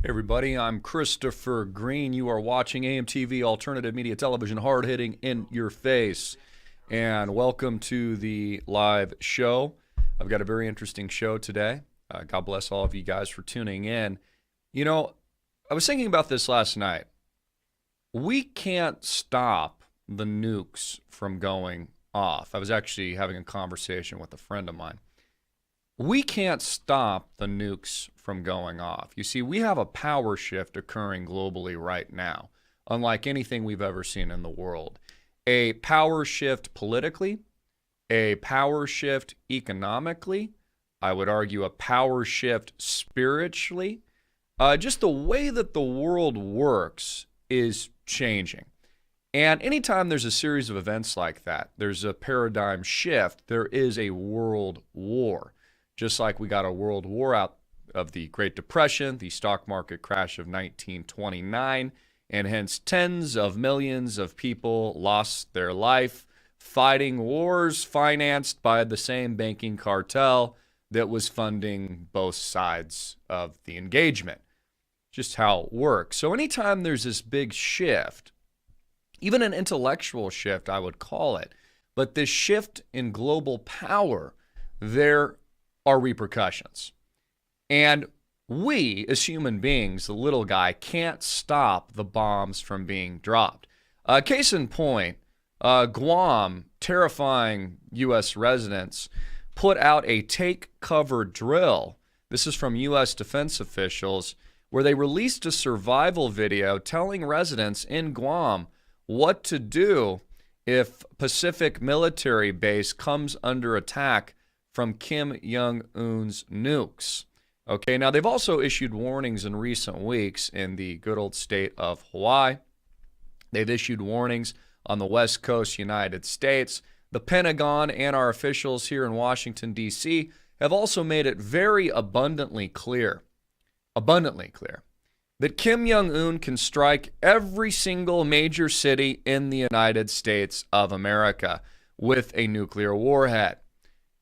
Hey everybody, I'm Christopher Greene. You are watching AMTV Alternative Media Television, hard hitting in your face. And welcome to the live show. I've got a very interesting show today. God bless all of you guys for tuning in. You know, I was thinking about this last night. We can't stop the nukes from going off. I was actually having a conversation with a friend of mine. We can't stop the nukes from going off. You see, we have a power shift occurring globally right now, unlike anything we've ever seen in the world. A power shift politically, a power shift economically, I would argue a power shift spiritually. Just the way that the world works is changing. And anytime there's a series of events like that, there's a paradigm shift, there is a world war. Just like we got a world war out of the Great Depression, the stock market crash of 1929, and hence tens of millions of people lost their life fighting wars financed by the same banking cartel that was funding both sides of the engagement. Just how it works. So anytime there's this big shift, even an intellectual shift, I would call it, but this shift in global power, there are repercussions. And we, as human beings, the little guy, can't stop the bombs from being dropped. Case in point, Guam, terrifying U.S. residents, put out a take cover drill. This is from U.S. defense officials, where they released a survival video telling residents in Guam what to do if Pacific military base comes under attack from Kim Jong-un's nukes. Okay, now they've also issued warnings in recent weeks in the good old state of Hawaii. They've issued warnings on the West Coast United States. The Pentagon and our officials here in Washington, D.C. have also made it very abundantly clear, that Kim Jong-un can strike every single major city in the United States of America with a nuclear warhead.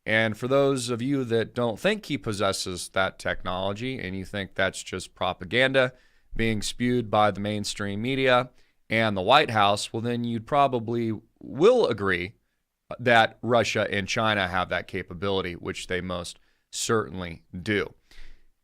And for those of you that don't think he possesses that technology and you think that's just propaganda being spewed by the mainstream media and the White House, well, then you'd probably will agree that Russia and China have that capability, which they most certainly do.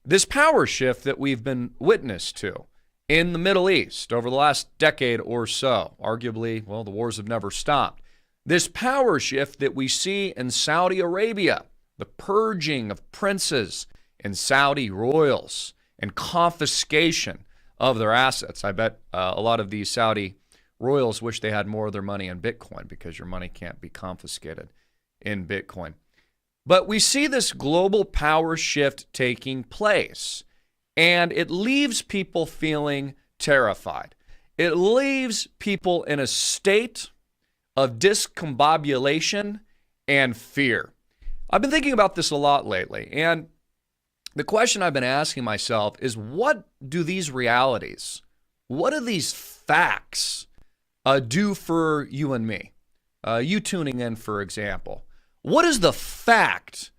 This power shift that we've been witness to in the Middle East over the last decade or so, arguably, well, the wars have never stopped. This power shift that we see in Saudi Arabia, the purging of princes and Saudi royals and confiscation of their assets. I bet a lot of these Saudi royals wish they had more of their money in Bitcoin because your money can't be confiscated in Bitcoin. But we see this global power shift taking place, and it leaves people feeling terrified. It leaves people in a state of discombobulation and fear. I've been thinking about this a lot lately, and the question I've been asking myself is, what do these realities, what do these facts do for you and me? You tuning in, for example. What is the fact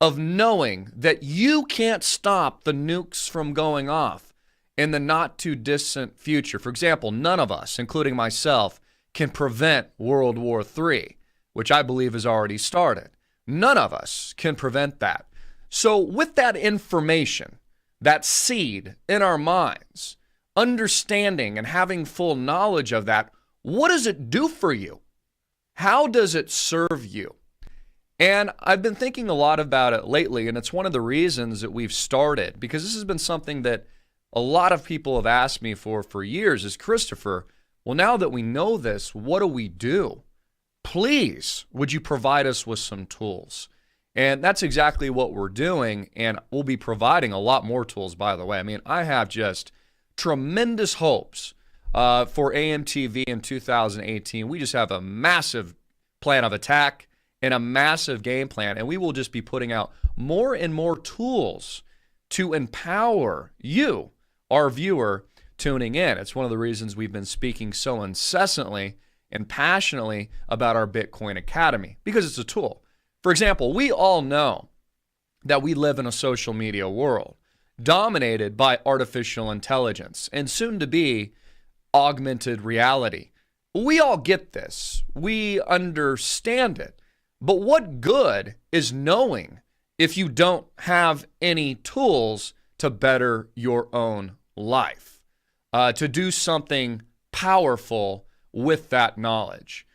of knowing that you can't stop the nukes from going off in the not too distant future? For example, none of us, including myself, can prevent World War III, which I believe has already started. None of us can prevent that. So with that information, that seed in our minds, understanding and having full knowledge of that, what does it do for you? How does it serve you? And I've been thinking a lot about it lately, and it's one of the reasons that we've started, because this has been something that a lot of people have asked me for years, is, Christopher, well, now that we know this, what do we do? Please, would you provide us with some tools? And that's exactly what we're doing, and we'll be providing a lot more tools, by the way. I mean, I have just tremendous hopes for AMTV in 2018. We just have a massive plan of attack and a massive game plan, and we will just be putting out more and more tools to empower you, our viewer, tuning in. It's one of the reasons we've been speaking so incessantly and passionately about our Bitcoin Academy, because it's a tool. For example, we all know that we live in a social media world. dominated by artificial intelligence and soon to be augmented reality. We all get this. We understand it. But what good is knowing if you don't have any tools to better your own life, to do something powerful with that knowledge?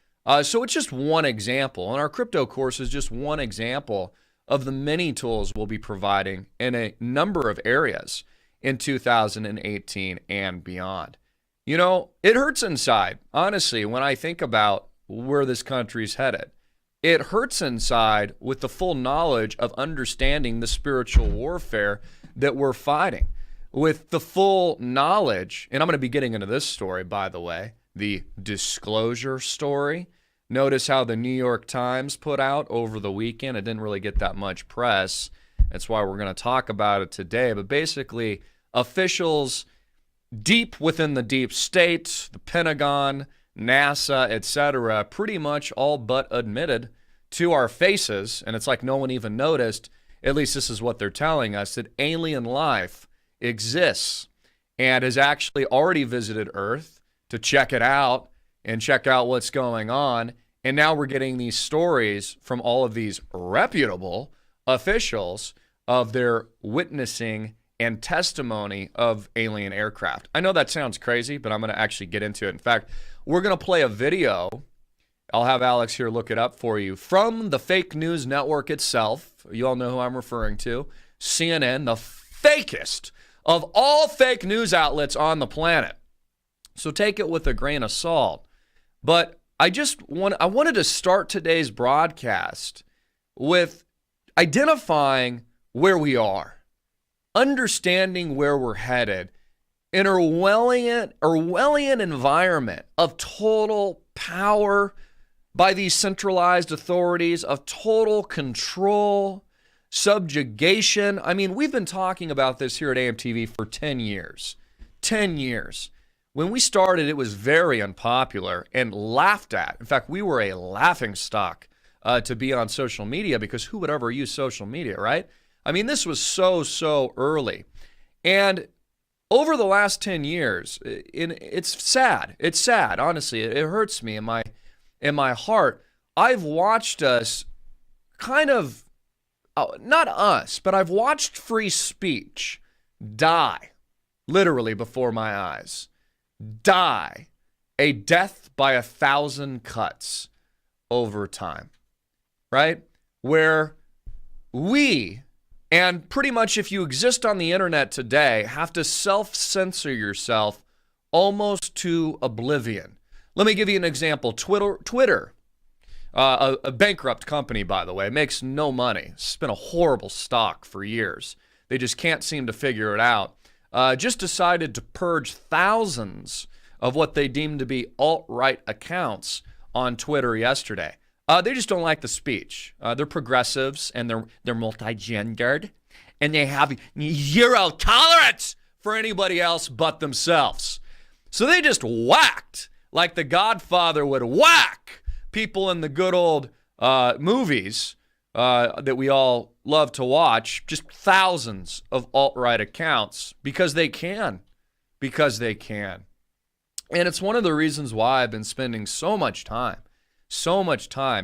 So it's just one example, and our crypto course is just one example of the many tools we'll be providing in a number of areas in 2018 and beyond. You know, it hurts inside, honestly, when I think about where this country's headed. It hurts inside with the full knowledge of understanding the spiritual warfare that we're fighting. With the full knowledge, and I'm going to be getting into this story, by the way, the disclosure story. Notice how the New York Times put out over the weekend. It didn't really get that much press. That's why we're going to talk about it today. But basically, officials deep within the deep state, the Pentagon, NASA, etc., pretty much all but admitted to our faces, and it's like no one even noticed, at least this is what they're telling us, that alien life exists and has actually already visited Earth to check it out and check out what's going on. And now we're getting these stories from all of these reputable officials of their witnessing and testimony of alien aircraft. I know that sounds crazy, but I'm going to actually get into it. In fact, we're going to play a video. I'll have Alex here look it up for you from the fake news network itself. You all know who I'm referring to. CNN, the fakest of all fake news outlets on the planet. So take it with a grain of salt. But I wanted to start today's broadcast with identifying where we are, understanding where we're headed, an Orwellian environment of total power by these centralized authorities, of total control, subjugation. I mean, we've been talking about this here at AMTV for 10 years. 10 years. When we started, it was very unpopular and laughed at. In fact, we were a laughingstock to be on social media, because who would ever use social media, right? I mean, this was so early. And over the last 10 years, it's sad. It's sad, honestly. It hurts me in my heart. I've watched us kind of, not us, but I've watched free speech die literally before my eyes. Die a death by 1,000 cuts over time, right? Where we, and pretty much if you exist on the internet today, have to self-censor yourself almost to oblivion. Let me give you an example. Twitter, a bankrupt company, by the way, makes no money. It's been a horrible stock for years. They just can't seem to figure it out. Just decided to purge thousands of what they deem to be alt-right accounts on Twitter yesterday. They just don't like the speech. They're progressives, and they're multi-gendered, and they have zero tolerance for anybody else but themselves. So they just whacked, like the Godfather would whack people in the good old movies that we all love to watch, just thousands of alt-right accounts because they can. And it's one of the reasons why I've been spending so much time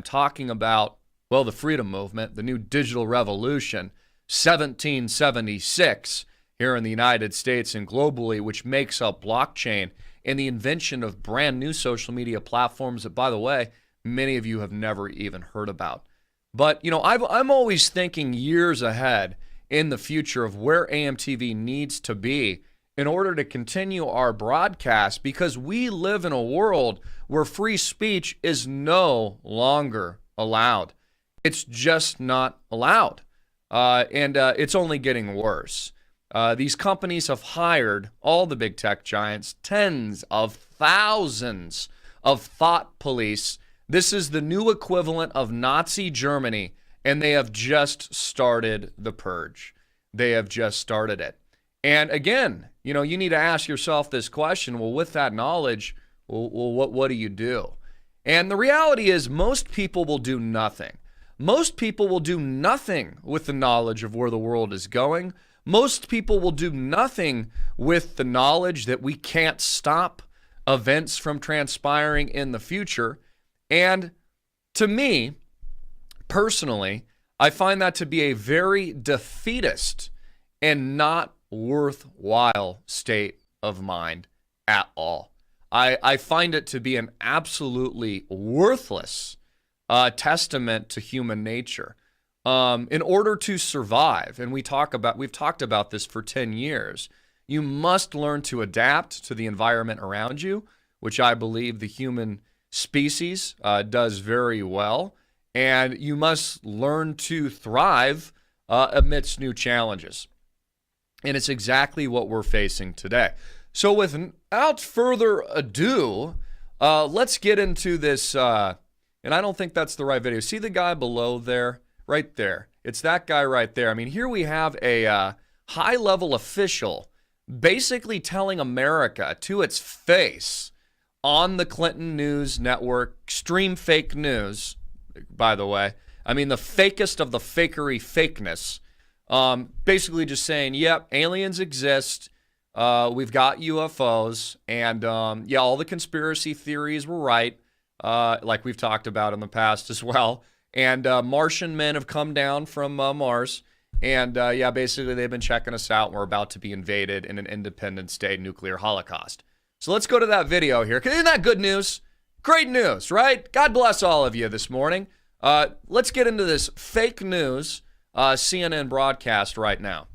talking about, well, the freedom movement, the new digital revolution, 1776 here in the United States and globally, which makes up blockchain and the invention of brand new social media platforms that, by the way, many of you have never even heard about. But, you know, I'm always thinking years ahead in the future of where AMTV needs to be in order to continue our broadcast, because we live in a world where free speech is no longer allowed. It's just not allowed. And it's only getting worse. These companies have hired, all the big tech giants, tens of thousands of thought police. This is the new equivalent of Nazi Germany, and they have just started the purge. They have just started it. And again, you know, you need to ask yourself this question, well, with that knowledge, what do you do? And the reality is most people will do nothing. Most people will do nothing with the knowledge of where the world is going. Most people will do nothing with the knowledge that we can't stop events from transpiring in the future. And to me, personally, I find that to be a very defeatist and not worthwhile state of mind at all. I find it to be an absolutely worthless testament to human nature. In order to survive, and we've talked about this for 10 years, you must learn to adapt to the environment around you, which I believe the human species does very well. And you must learn to thrive amidst new challenges. And it's exactly what we're facing today. So without further ado, let's get into this. And I don't think that's the right video. See the guy below there? Right there. It's that guy right there. I mean, here we have a high-level official basically telling America to its face on the Clinton News Network, extreme fake news, by the way. I mean, the fakest of the fakery fakeness. Basically just saying, yep, aliens exist. We've got UFOs. And, yeah, all the conspiracy theories were right, like we've talked about in the past as well. And Martian men have come down from Mars. And, yeah, basically they've been checking us out. And we're about to be invaded in an Independence Day nuclear holocaust. So let's go to that video here. Isn't that good news? Great news, right? God bless all of you this morning. Let's get into this fake news CNN broadcast right now.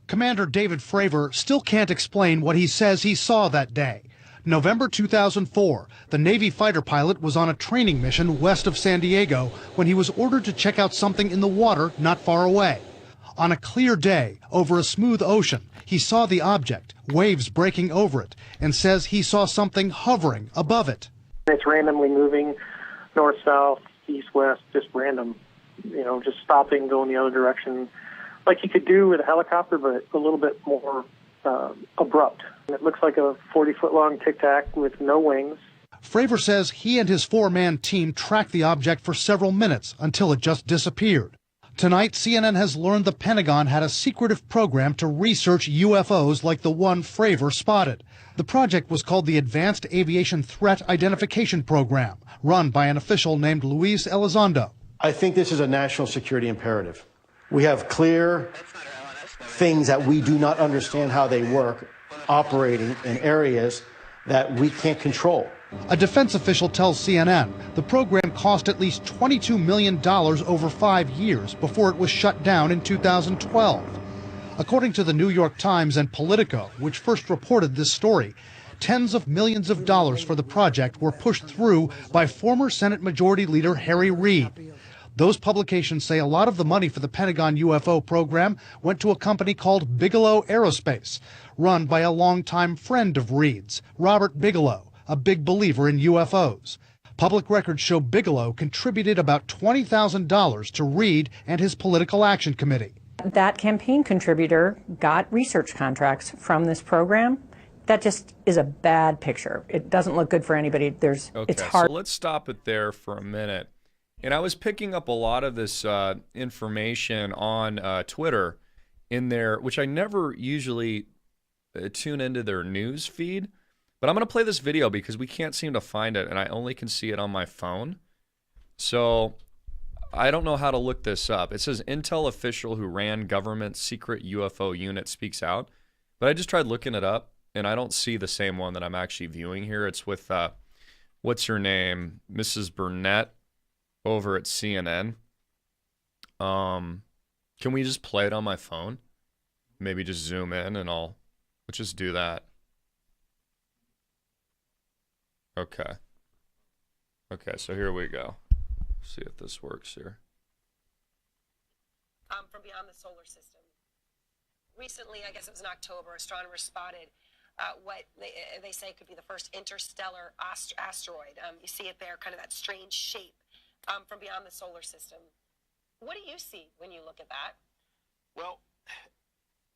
Commander David Fravor still can't explain what he says he saw that day. November 2004, the Navy fighter pilot was on a training mission west of San Diego when he was ordered to check out something in the water not far away. On a clear day, over a smooth ocean, he saw the object, waves breaking over it, and says he saw something hovering above it. It's randomly moving north, south, east, west, just random, just stopping, going the other direction, like you could do with a helicopter, but a little bit more abrupt. It looks like a 40-foot-long tic-tac with no wings. Fravor says he and his four-man team tracked the object for several minutes until it just disappeared. Tonight, CNN has learned the Pentagon had a secretive program to research UFOs like the one Fravor spotted. The project was called the Advanced Aviation Threat Identification Program, run by an official named Luis Elizondo. I think this is a national security imperative. We have clear things that we do not understand how they work, operating in areas that we can't control. A defense official tells CNN the program cost at least $22 million over 5 years before it was shut down in 2012. According to the New York Times and Politico, which first reported this story, tens of millions of dollars for the project were pushed through by former Senate Majority Leader Harry Reid. Those publications say a lot of the money for the Pentagon UFO program went to a company called Bigelow Aerospace, run by a longtime friend of Reid's, Robert Bigelow, a big believer in UFOs. Public records show Bigelow contributed about $20,000 to Reid and his political action committee. That campaign contributor got research contracts from this program. That just is a bad picture. It doesn't look good for anybody. It's hard. So let's stop it there for a minute. And I was picking up a lot of this information on Twitter in there, which I never usually tune into their news feed. But I'm going to play this video because we can't seem to find it, and I only can see it on my phone. So I don't know how to look this up. It says Intel official who ran government secret UFO unit speaks out. But I just tried looking it up, and I don't see the same one that I'm actually viewing here. It's with, what's her name? Mrs. Burnett over at CNN. Can we just play it on my phone? Maybe just zoom in and let's just do that. Okay. Okay, so here we go. See if this works here. From beyond the solar system. Recently, I guess it was in October, astronomers spotted what they say could be the first interstellar asteroid. You see it there, kind of that strange shape from beyond the solar system. What do you see when you look at that? Well,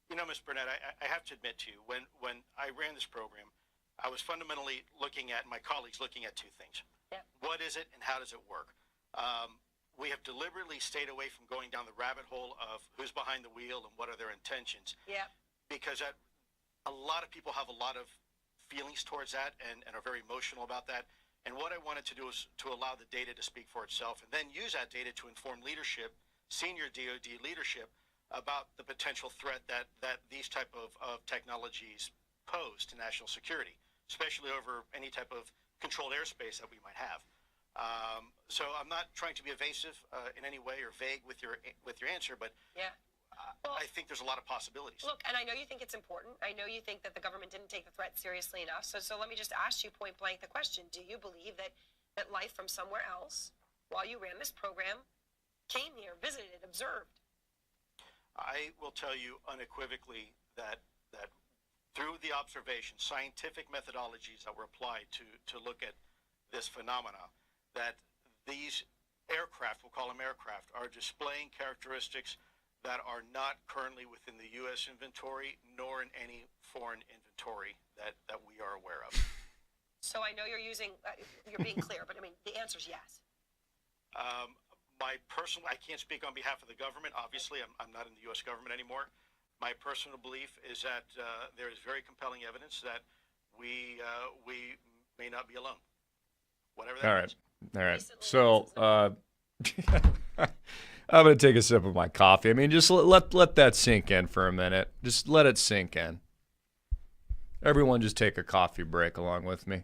You know, Ms. Burnett, I have to admit to you, when I ran this program, I was fundamentally looking at, my colleagues looking at two things. Yeah. What is it and how does it work? We have deliberately stayed away from going down the rabbit hole of who's behind the wheel and what are their intentions. Yeah. Because a lot of people have a lot of feelings towards that and are very emotional about that. And what I wanted to do is to allow the data to speak for itself and then use that data to inform leadership, senior DoD leadership, about the potential threat that these type of technologies pose to national security, especially over any type of controlled airspace that we might have. So I'm not trying to be evasive in any way or vague with your answer, but Yeah. I think there's a lot of possibilities. Look, and I know you think it's important. I know you think that the government didn't take the threat seriously enough. So let me just ask you point blank the question. Do you believe that life from somewhere else, while you ran this program, came here, visited, observed? I will tell you unequivocally that through the observation, scientific methodologies that were applied to look at this phenomena, that these aircraft, we'll call them aircraft, are displaying characteristics that are not currently within the U.S. inventory, nor in any foreign inventory that we are aware of. So I know you're being clear, but I mean, the answer is yes. I can't speak on behalf of the government. Obviously, I'm not in the U.S. government anymore. My personal belief is that there is very compelling evidence that we may not be alone. Whatever that means. All right. So I'm going to take a sip of my coffee. I mean, just let that sink in for a minute. Just let it sink in. Everyone just take a coffee break along with me.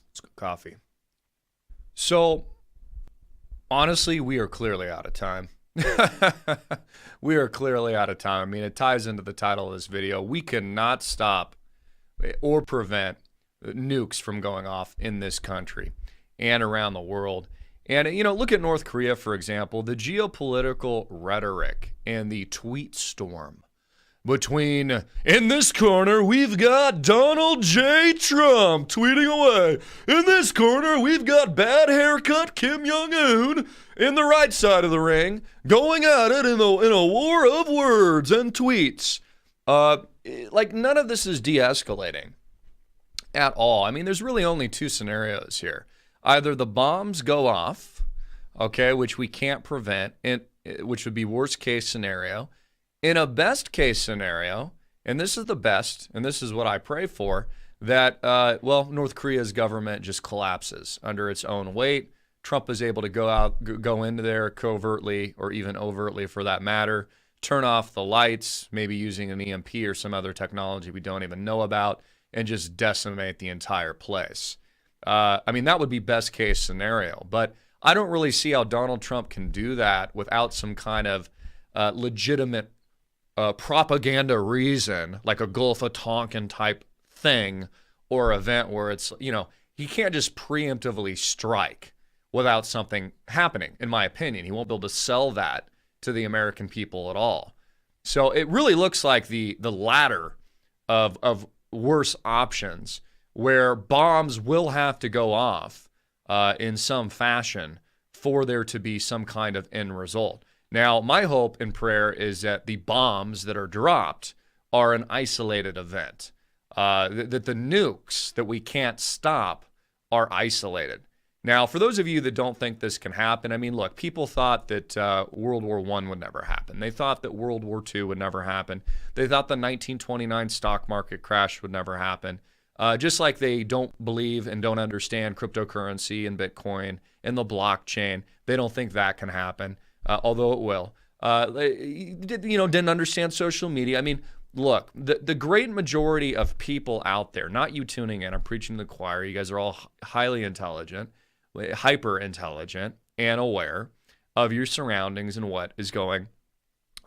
Let's go coffee. So, honestly, we are clearly out of time. We are clearly out of time. I mean, it ties into the title of this video. We cannot stop or prevent nukes from going off in this country and around the world. And, you know, look at North Korea, for example, the geopolitical rhetoric and the tweet storm between, in this corner, we've got Donald J. Trump tweeting away. In this corner, we've got bad haircut Kim Jong-un in the right side of the ring going at it in a war of words and tweets. Like, none of this is de-escalating at all. I mean, there's really only two scenarios here. Either the bombs go off, okay, which we can't prevent, which would be worst case scenario. In a best case scenario, and this is the best, and this is what I pray for, that, North Korea's government just collapses under its own weight. Trump is able to go into there covertly or even overtly for that matter, turn off the lights, maybe using an EMP or some other technology we don't even know about, and just decimate the entire place. I mean, that would be best case scenario, but I don't really see how Donald Trump can do that without some kind of legitimate propaganda reason, like a Gulf of Tonkin type thing or event where it's, you know, he can't just preemptively strike without something happening, in my opinion. He won't be able to sell that to the American people at all. So it really looks like the latter of worse options, where bombs will have to go off in some fashion for there to be some kind of end result. Now, my hope and prayer is that the bombs that are dropped are an isolated event, that the nukes that we can't stop are isolated. Now, for those of you that don't think this can happen, I mean, look, people thought that World War I would never happen. They thought that World War II would never happen. They thought the 1929 stock market crash would never happen. Just like they don't believe and don't understand cryptocurrency and Bitcoin and the blockchain. They don't think that can happen, although it will. Didn't understand social media. I mean, look, the great majority of people out there, not you tuning in, I'm preaching to the choir. You guys are all highly intelligent, hyper intelligent, and aware of your surroundings and what is going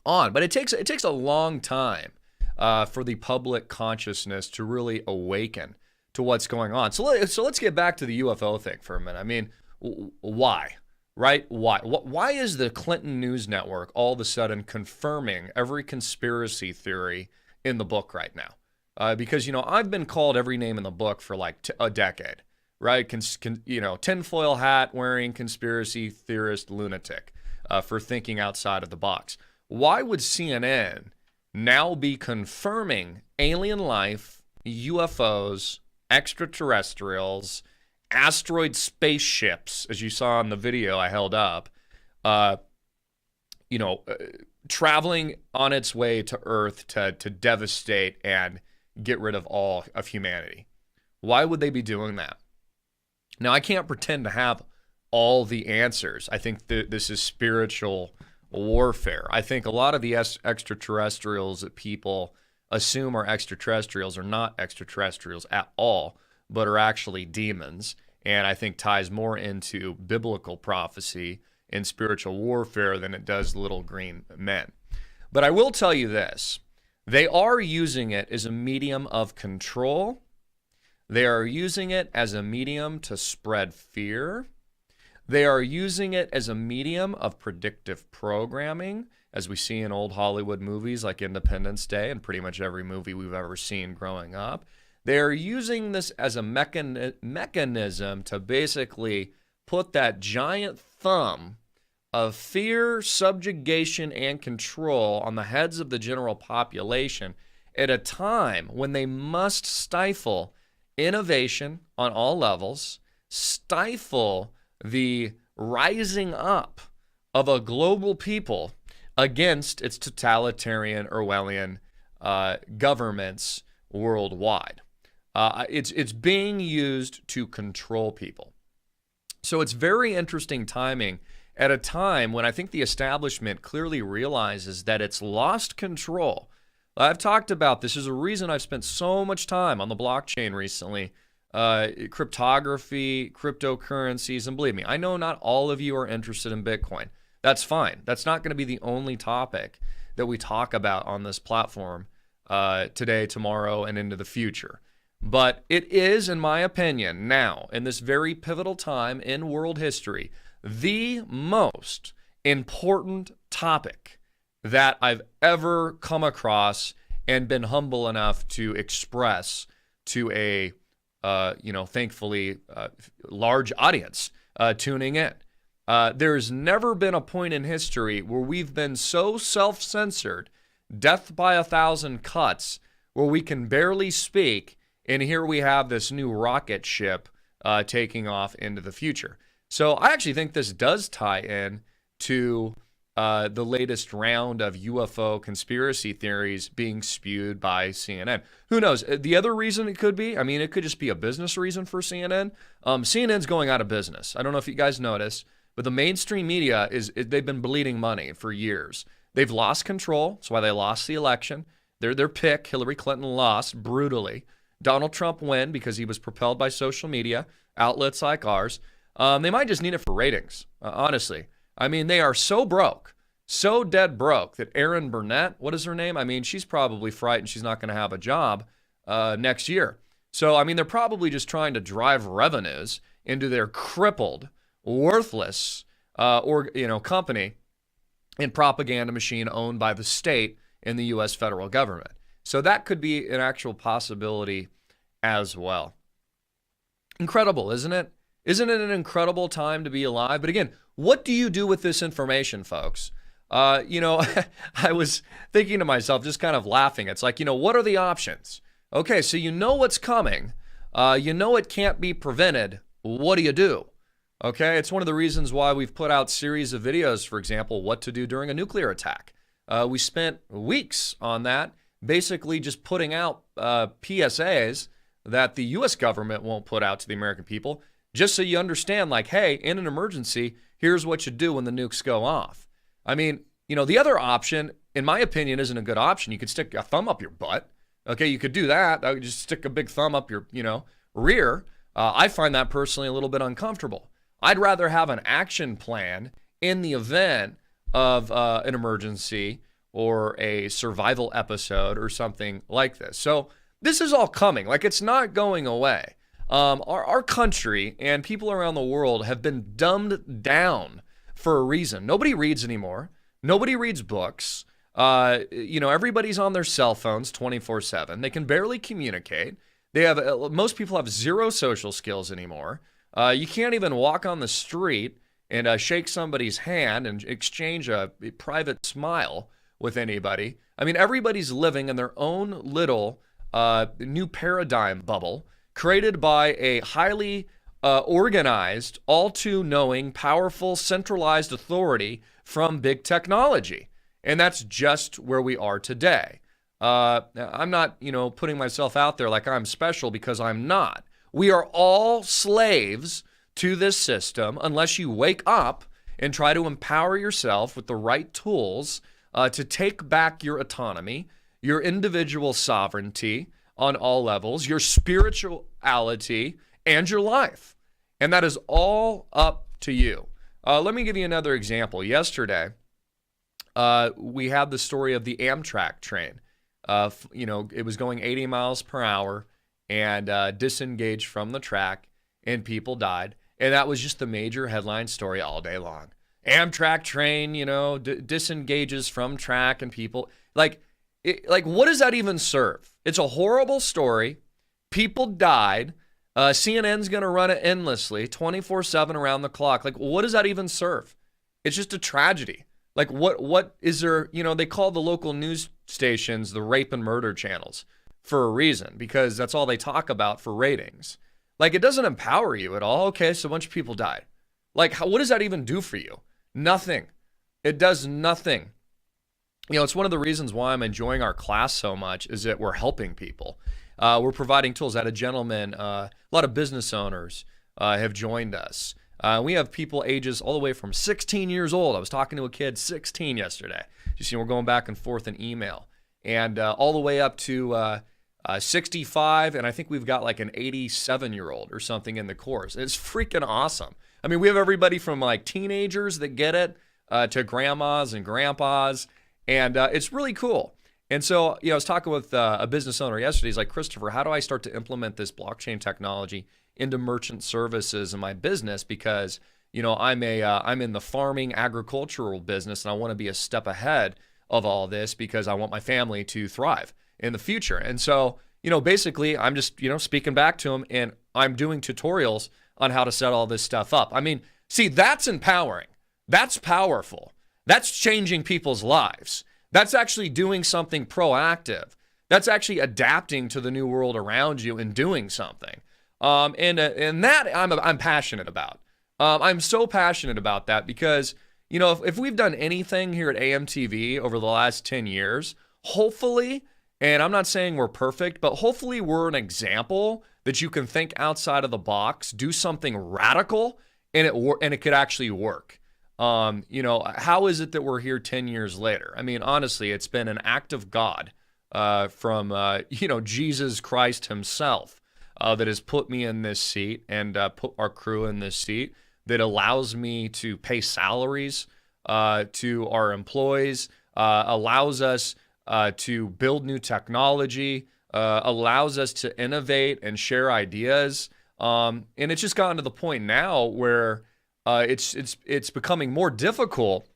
on. But it takes a long time for the public consciousness to really awaken to what's going on. So let's get back to the UFO thing for a minute. I mean, why? Right? Why is the Clinton News Network all of a sudden confirming every conspiracy theory in the book right now? Because, I've been called every name in the book for like a decade, right? Tinfoil hat wearing conspiracy theorist lunatic for thinking outside of the box. Why would CNN now be confirming alien life, UFOs, extraterrestrials, asteroid spaceships, as you saw in the video I held up, traveling on its way to Earth to devastate and get rid of all of humanity? Why would they be doing that? Now, I can't pretend to have all the answers. I think this is spiritual warfare. I think a lot of the extraterrestrials that people assume are extraterrestrials are not extraterrestrials at all, but are actually demons, and I think ties more into biblical prophecy and spiritual warfare than it does little green men. But I will tell you this. They are using it as a medium of control. They are using it as a medium to spread fear. They are using it as a medium of predictive programming, as we see in old Hollywood movies like Independence Day and pretty much every movie we've ever seen growing up. They are using this as a mechanism to basically put that giant thumb of fear, subjugation, and control on the heads of the general population at a time when they must stifle innovation on all levels, stifle the rising up of a global people against its totalitarian Orwellian governments worldwide. It's being used to control people. So it's very interesting timing at a time when I think the establishment clearly realizes that it's lost control. I've talked about this. There's a reason I've spent so much time on the blockchain recently. Cryptography, cryptocurrencies, and believe me, I know not all of you are interested in Bitcoin. That's fine. That's not going to be the only topic that we talk about on this platform today, tomorrow, and into the future. But it is, in my opinion, now, in this very pivotal time in world history, the most important topic that I've ever come across and been humble enough to express to a thankfully, large audience tuning in. There's never been a point in history where we've been so self-censored, death by 1,000 cuts, where we can barely speak, and here we have this new rocket ship taking off into the future. So I actually think this does tie in to the latest round of UFO conspiracy theories being spewed by CNN. Who knows? The other reason it could be, it could just be a business reason for CNN. CNN's going out of business. I don't know if you guys noticed, but the mainstream media, they've been bleeding money for years. They've lost control. That's why they lost the election. Their pick, Hillary Clinton, lost brutally. Donald Trump won because he was propelled by social media, outlets like ours. They might just need it for ratings, honestly. They are so broke, so dead broke that Erin Burnett, what is her name? She's probably frightened she's not going to have a job next year. So, they're probably just trying to drive revenues into their crippled, worthless company and propaganda machine owned by the state and the U.S. federal government. So that could be an actual possibility as well. Incredible, isn't it? Isn't it an incredible time to be alive? But again, what do you do with this information, folks? I was thinking to myself, just kind of laughing. It's like, what are the options? Okay, so you know what's coming. You know it can't be prevented. What do you do? Okay, it's one of the reasons why we've put out series of videos, for example, what to do during a nuclear attack. We spent weeks on that, basically just putting out PSAs that the U.S. government won't put out to the American people, just so you understand, like, hey, in an emergency, here's what you do when the nukes go off. The other option, in my opinion, isn't a good option. You could stick a thumb up your butt. Okay, you could do that. I would just stick a big thumb up your, rear. I find that personally a little bit uncomfortable. I'd rather have an action plan in the event of an emergency or a survival episode or something like this. So this is all coming. Like, it's not going away. Our country and people around the world have been dumbed down for a reason. Nobody reads anymore. Nobody reads books. Everybody's on their cell phones 24/7. They can barely communicate. They have most people have zero social skills anymore. You can't even walk on the street and shake somebody's hand and exchange a private smile with anybody. I mean, everybody's living in their own little new paradigm bubble created by a highly organized, all too knowing, powerful, centralized authority from big technology. And that's just where we are today. I'm not, putting myself out there like I'm special, because I'm not. We are all slaves to this system unless you wake up and try to empower yourself with the right tools to take back your autonomy, your individual sovereignty on all levels, your spirituality, and your life. And that is all up to you. Let me give you another example. Yesterday, we had the story of the Amtrak train. It was going 80 miles per hour and disengaged from the track, and people died. And that was just the major headline story all day long. Amtrak train, disengages from track, and people like what does that even serve? It's a horrible story. People died. CNN's going to run it endlessly, 24/7 around the clock. Like, what does that even serve? It's just a tragedy. Like, what is there? They call the local news stations the rape and murder channels for a reason, because that's all they talk about for ratings. Like, it doesn't empower you at all. Okay, so a bunch of people died. Like, what does that even do for you? Nothing. It does nothing. It's one of the reasons why I'm enjoying our class so much, is that we're helping people. We're providing tools. I had a gentleman, a lot of business owners have joined us. We have people ages all the way from 16 years old. I was talking to a kid 16 yesterday. We're going back and forth in email. And all the way up to 65, and I think we've got like an 87-year-old or something in the course. It's freaking awesome. I mean, we have everybody from like teenagers that get it to grandmas and grandpas, and it's really cool. And so, I was talking with a business owner yesterday. He's like, Christopher, how do I start to implement this blockchain technology into merchant services in my business? Because, I'm in the farming agricultural business, and I want to be a step ahead of all this because I want my family to thrive in the future. And so, basically I'm just, speaking back to him, and I'm doing tutorials on how to set all this stuff up. I mean, see, that's empowering. That's powerful. That's changing people's lives. That's actually doing something proactive. That's actually adapting to the new world around you and doing something. And that I'm passionate about. I'm so passionate about that because, if we've done anything here at AMTV over the last 10 years, hopefully, and I'm not saying we're perfect, but hopefully we're an example that you can think outside of the box, do something radical, and it could actually work. How is it that we're here 10 years later? I mean, honestly, it's been an act of God from Jesus Christ himself that has put me in this seat and put our crew in this seat that allows me to pay salaries to our employees, allows us to build new technology, allows us to innovate and share ideas. And it's just gotten to the point now where it's becoming more difficult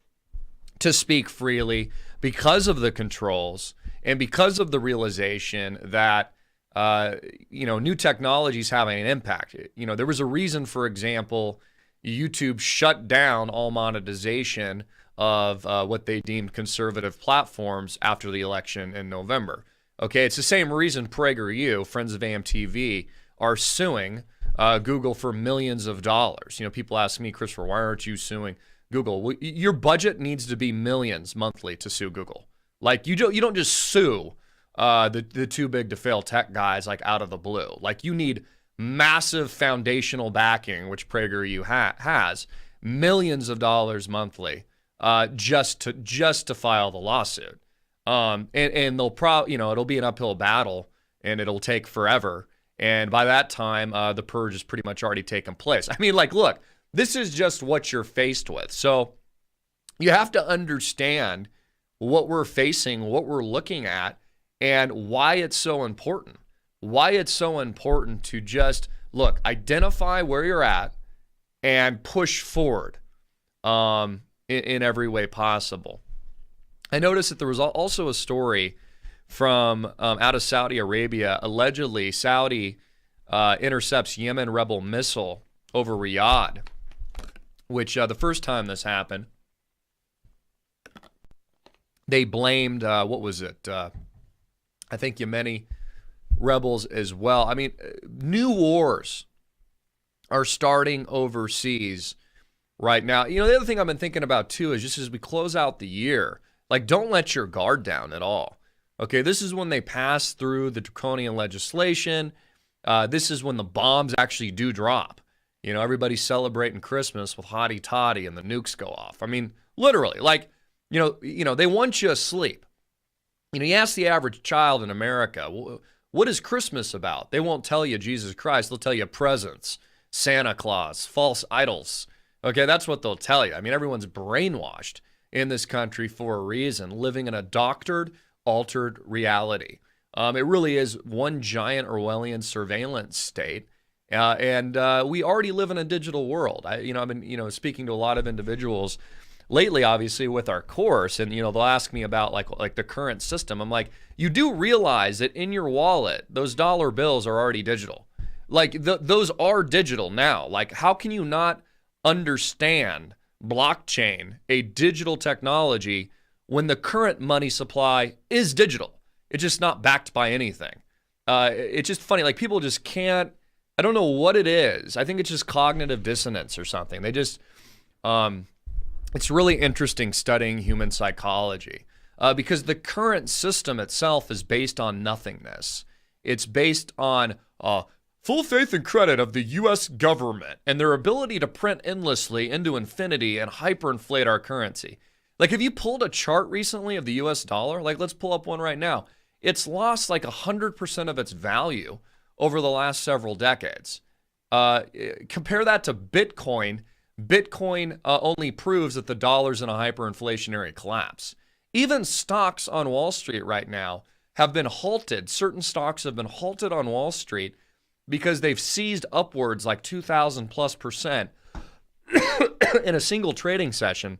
to speak freely because of the controls and because of the realization that new technology is having an impact. There was a reason, for example, YouTube shut down all monetization of what they deemed conservative platforms after the election in November. Okay, it's the same reason PragerU, Friends of AMTV, are suing Google for millions of dollars. People ask me, Christopher, why aren't you suing Google? Well, your budget needs to be millions monthly to sue Google. Like, you don't just sue the too big to fail tech guys like out of the blue. Like, you need massive foundational backing, which PragerU has, millions of dollars monthly just to file the lawsuit. And they'll it'll be an uphill battle and it'll take forever. And by that time, the purge has pretty much already taken place. I mean, look, this is just what you're faced with. So you have to understand what we're facing, what we're looking at, and why it's so important. Why it's so important to just, identify where you're at and push forward in every way possible. I noticed that there was also a story from out of Saudi Arabia. Allegedly, Saudi intercepts Yemen rebel missile over Riyadh, which the first time this happened, they blamed, what was it? I think Yemeni rebels as well. I mean, new wars are starting overseas right now. You know, the other thing I've been thinking about too is just as we close out the year, like, don't let your guard down at all. Okay, this is when they pass through the draconian legislation. This is when the bombs actually do drop. You know, everybody's celebrating Christmas with hottie toddy and the nukes go off. I mean, literally, like, you know, they want you asleep. You know, you ask the average child in America, what is Christmas about? They won't tell you Jesus Christ. They'll tell you presents, Santa Claus, false idols. Okay, that's what they'll tell you. I mean, everyone's brainwashed in this country for a reason, living in a doctored, altered reality. It really is one giant Orwellian surveillance state. And we already live in a digital world. I've been, speaking to a lot of individuals lately, obviously, with our course, and, they'll ask me about like the current system. I'm like, you do realize that in your wallet, those dollar bills are already digital. Like those are digital now. Like, how can you not understand blockchain, a digital technology, when the current money supply is digital? It's just not backed by anything. It's just funny. Like, people just can't, I don't know what it is. I think it's just cognitive dissonance or something. They just, it's really interesting studying human psychology because the current system itself is based on nothingness. It's based on full faith and credit of the U.S. government and their ability to print endlessly into infinity and hyperinflate our currency. Like, have you pulled a chart recently of the U.S. dollar? Like, let's pull up one right now. It's lost like 100% of its value over the last several decades. Compare that to Bitcoin. Bitcoin only proves that the dollar's in a hyperinflationary collapse. Even stocks on Wall Street right now have been halted. Certain stocks have been halted on Wall Street because they've seized upwards like 2,000+% in a single trading session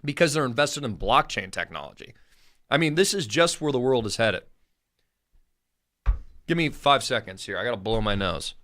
because they're invested in blockchain technology. I mean, this is just where the world is headed. Give me 5 seconds here. I got to blow my nose.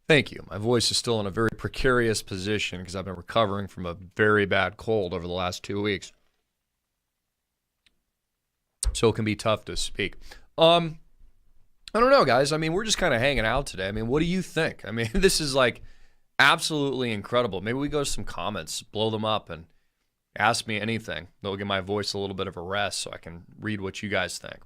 Thank you. My voice is still in a very precarious position because I've been recovering from a very bad cold over the last 2 weeks. So it can be tough to speak. I don't know, guys. I mean, we're just kind of hanging out today. I mean, what do you think? I mean, this is like absolutely incredible. Maybe we go to some comments, blow them up, and ask me anything. They'll give my voice a little bit of a rest so I can read what you guys think.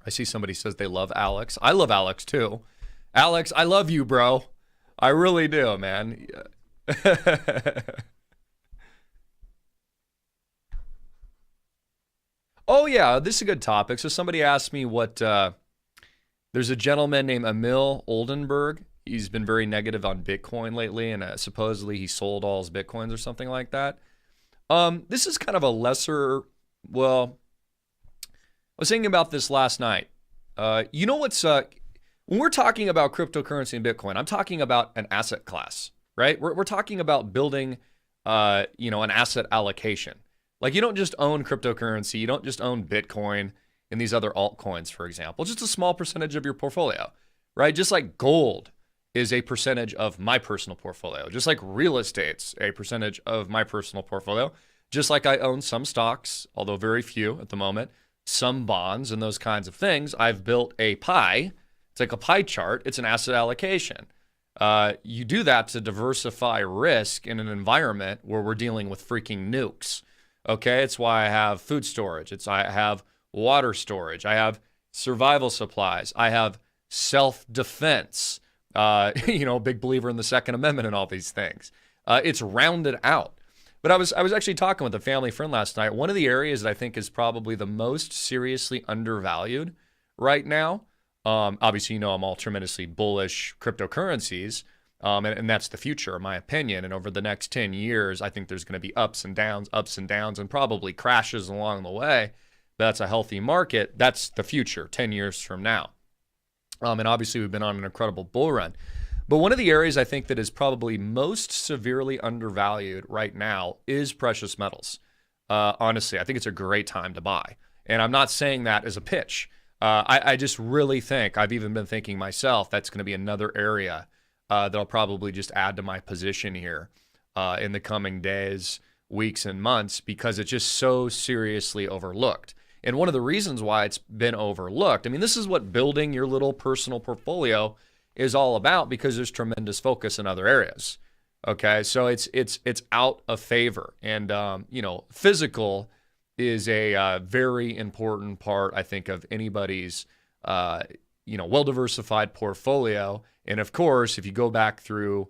I see somebody says they love Alex. I love Alex too. Alex, I love you, bro. I really do, man. Oh, yeah, this is a good topic. So somebody asked me what, there's a gentleman named Emil Oldenburg. He's been very negative on Bitcoin lately, and supposedly he sold all his Bitcoins or something like that. This is kind of a lesser, well, I was thinking about this last night. You know what's, when we're talking about cryptocurrency and Bitcoin, I'm talking about an asset class, right? We're talking about building, an asset allocation. Like, you don't just own cryptocurrency. You don't just own Bitcoin and these other altcoins, for example. Just a small percentage of your portfolio, right? Just like gold is a percentage of my personal portfolio. Just like real estate's a percentage of my personal portfolio. Just like I own some stocks, although very few at the moment, some bonds and those kinds of things. I've built a pie. It's like a pie chart. It's an asset allocation. You do that to diversify risk in an environment where we're dealing with freaking nukes. Okay, it's why I have food storage. I have water storage. I have survival supplies. I have self-defense. Big believer in the Second Amendment and all these things. It's rounded out. But I was actually talking with a family friend last night. One of the areas that I think is probably the most seriously undervalued right now. Obviously, I'm all tremendously bullish cryptocurrencies. And that's the future, in my opinion. And over the next 10 years, I think there's going to be ups and downs, and probably crashes along the way. That's a healthy market. That's the future 10 years from now. And obviously, we've been on an incredible bull run. But one of the areas I think that is probably most severely undervalued right now is precious metals. Honestly, I think it's a great time to buy. And I'm not saying that as a pitch. I just really think, I've even been thinking myself, that's going to be another area that I'll probably just add to my position here in the coming days, weeks, and months, because it's just so seriously overlooked. And one of the reasons why it's been overlooked, I mean, this is what building your little personal portfolio is all about, because there's tremendous focus in other areas. Okay, so it's out of favor, and physical is a very important part, I think, of anybody's well-diversified portfolio. And of course, if you go back through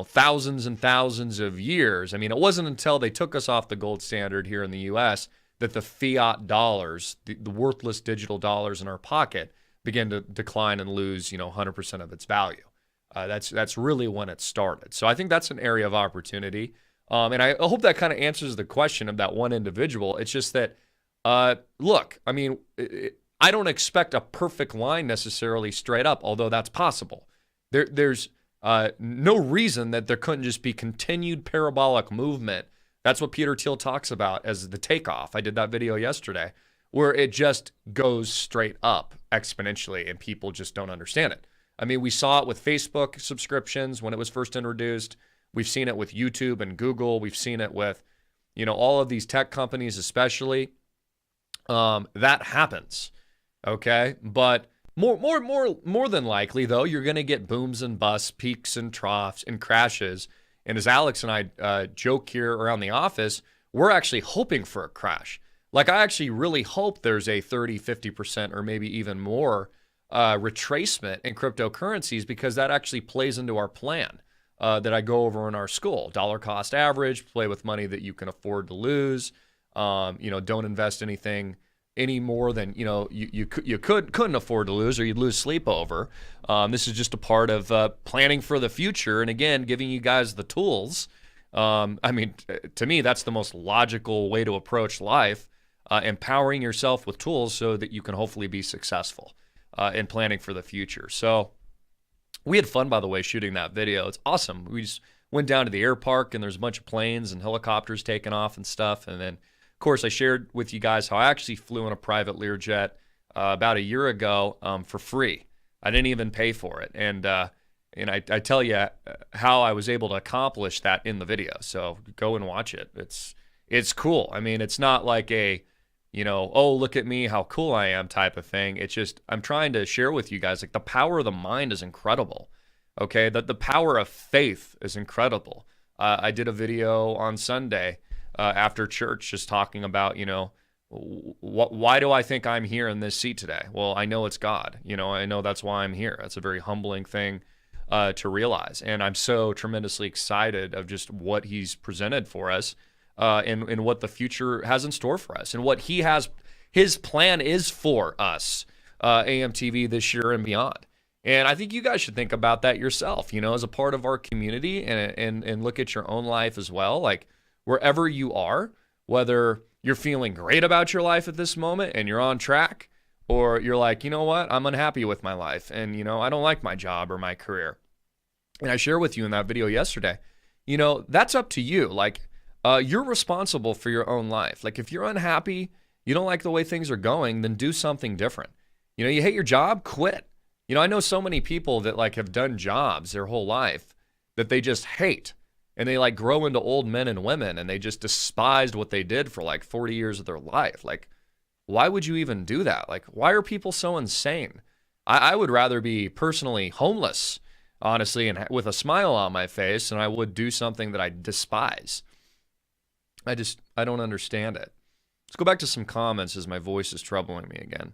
thousands and thousands of years, I mean, it wasn't until they took us off the gold standard here in the US that the fiat dollars, the worthless digital dollars in our pocket, began to decline and lose 100% of its value. That's really when it started. So I think that's an area of opportunity. And I hope that kind of answers the question of that one individual. It's just that, look, I mean, I don't expect a perfect line necessarily straight up, although that's possible. There's no reason that there couldn't just be continued parabolic movement. That's what Peter Thiel talks about as the takeoff. I did that video yesterday, where it just goes straight up exponentially and people just don't understand it. I mean, we saw it with Facebook subscriptions when it was first introduced. We've seen it with YouTube and Google. We've seen it with, all of these tech companies, especially. That happens, okay? But more than likely, though, you're going to get booms and busts, peaks and troughs and crashes. And as Alex and I joke here around the office, we're actually hoping for a crash. Like, I actually really hope there's a 30, 50%, or maybe even more retracement in cryptocurrencies, because that actually plays into our plan that I go over in our school. Dollar cost average, play with money that you can afford to lose. Don't invest anything any more than you couldn't afford to lose, or you'd lose sleep over. This is just a part of planning for the future, and again, giving you guys the tools. I mean, to me, that's the most logical way to approach life. Empowering yourself with tools so that you can hopefully be successful in planning for the future. So we had fun, by the way, shooting that video. It's awesome. We just went down to the air park, and there's a bunch of planes and helicopters taking off and stuff. And then, of course, I shared with you guys how I actually flew in a private Learjet about a year ago for free. I didn't even pay for it. And I tell you how I was able to accomplish that in the video. So go and watch it. It's cool. I mean, it's not like a, oh, look at me, how cool I am type of thing. It's just, I'm trying to share with you guys, like, the power of the mind is incredible. Okay, the power of faith is incredible. I did a video on Sunday after church just talking about, why do I think I'm here in this seat today? Well, I know it's God. I know that's why I'm here. That's a very humbling thing to realize. And I'm so tremendously excited of just what he's presented for us. And what the future has in store for us, and what his plan is for us, AMTV this year and beyond. And I think you guys should think about that yourself, as a part of our community, and look at your own life as well. Like, wherever you are, whether you're feeling great about your life at this moment and you're on track, or you're like, you know what, I'm unhappy with my life, and I don't like my job or my career. And I share with you in that video yesterday, that's up to you. Like, you're responsible for your own life. Like, if you're unhappy, you don't like the way things are going, then do something different. You hate your job, quit. I know so many people that have done jobs their whole life that they just hate, and they grow into old men and women, and they just despised what they did for 40 years of their life. Like, why would you even do that? Like, why are people so insane? I would rather be personally homeless, honestly, and with a smile on my face, than I would do something that I despise. I don't understand it. Let's go back to some comments as my voice is troubling me again.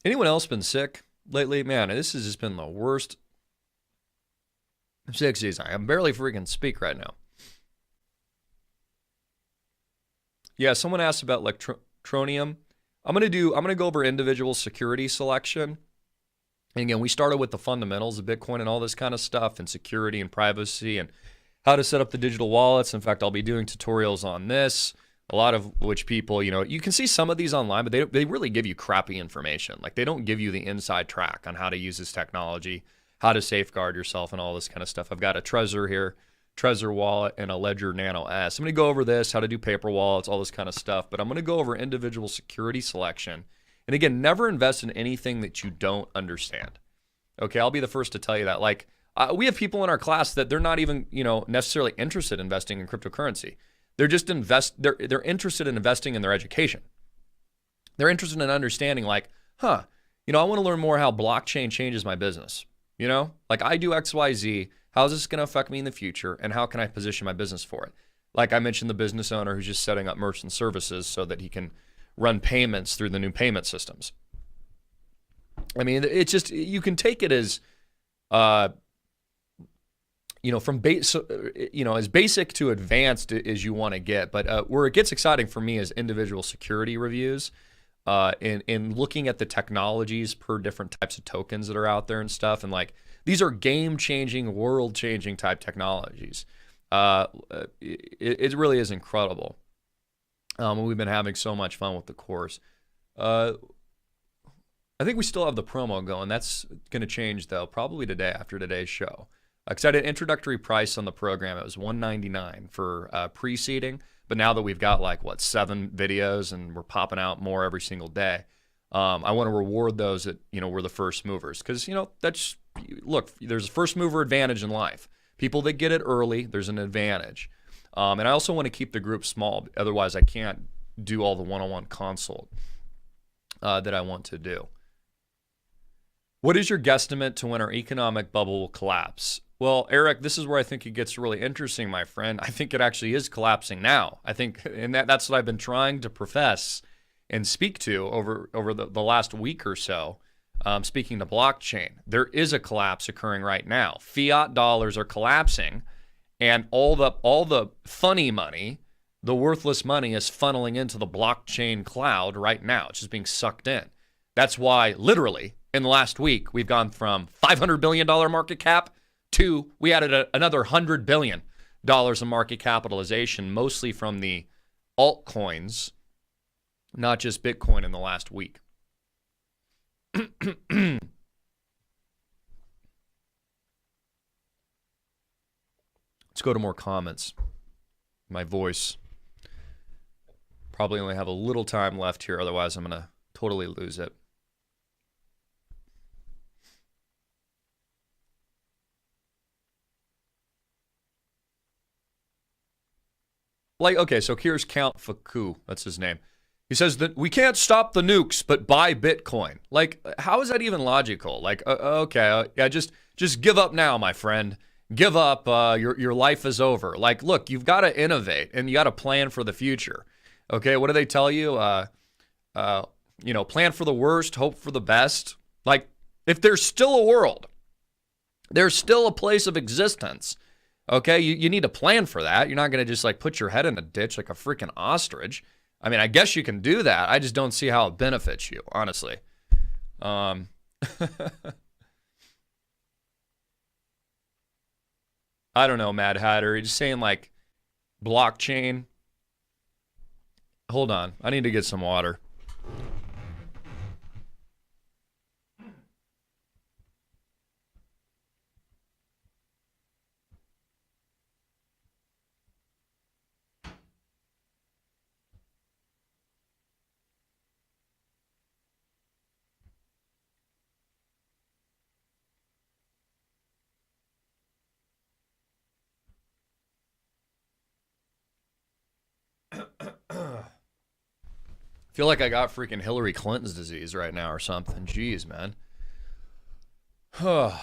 Anyone else been sick lately? Man, this has just been the worst sick season. I can barely freaking speak right now. Yeah, someone asked about electronium. I'm gonna go over individual security selection. And again, we started with the fundamentals of Bitcoin and all this kind of stuff, and security and privacy and how to set up the digital wallets. In fact, I'll be doing tutorials on this. A lot of which people, you can see some of these online, but they really give you crappy information. Like, they don't give you the inside track on how to use this technology, how to safeguard yourself, and all this kind of stuff. I've got a Trezor here, Trezor wallet, and a Ledger Nano S. I'm going to go over this, how to do paper wallets, all this kind of stuff. But I'm going to go over individual security selection. And again, never invest in anything that you don't understand. Okay, I'll be the first to tell you that. Like, we have people in our class that they're not even, necessarily interested in investing in cryptocurrency. They're just they're interested in investing in their education. They're interested in understanding, like, I want to learn more how blockchain changes my business. Like, I do XYZ. How is this going to affect me in the future? And how can I position my business for it? Like I mentioned, the business owner who's just setting up merchant services so that he can run payments through the new payment systems. I mean, it's just, you can take it as, from as basic to advanced as you want to get. But where it gets exciting for me is individual security reviews, in looking at the technologies per different types of tokens that are out there and stuff. And like, these are game-changing, world-changing type technologies. It really is incredible. We've been having so much fun with the course. I think we still have the promo going. That's going to change, though, probably today after today's show. Because I had an introductory price on the program. It was $199 for pre-seeding. But now that we've got 7 videos and we're popping out more every single day, I want to reward those that, were the first movers. Because, there's a first mover advantage in life. People that get it early, there's an advantage. And I also want to keep the group small. Otherwise, I can't do all the one-on-one consult that I want to do. What is your guesstimate to when our economic bubble will collapse? Well, Eric, this is where I think it gets really interesting, my friend. I think it actually is collapsing now. I think, and that's what I've been trying to profess and speak to over the last week or so, speaking to blockchain. There is a collapse occurring right now. Fiat dollars are collapsing, and all the funny money, the worthless money, is funneling into the blockchain cloud right now. It's just being sucked in. That's why, literally, in the last week, we've gone from $500 billion market cap to we added another $100 billion in market capitalization, mostly from the altcoins, not just Bitcoin, in the last week. Let's go to more comments. My voice. Probably only have a little time left here, otherwise I'm going to totally lose it. Okay, so here's Count Faku. That's his name. He says that we can't stop the nukes, but buy Bitcoin. How is that even logical? Yeah, just give up now, my friend. Give up. Your life is over. Look, you've got to innovate and you got to plan for the future. Okay, what do they tell you? Plan for the worst, hope for the best. If there's still a world, there's still a place of existence. Okay, you need to plan for that. You're not going to just put your head in a ditch like a freaking ostrich. I mean, I guess you can do that. I just don't see how it benefits you, honestly. I don't know, Mad Hatter. You're just saying blockchain. Hold on. I need to get some water. Feel like I got freaking Hillary Clinton's disease right now or something. Jeez, man. Oh,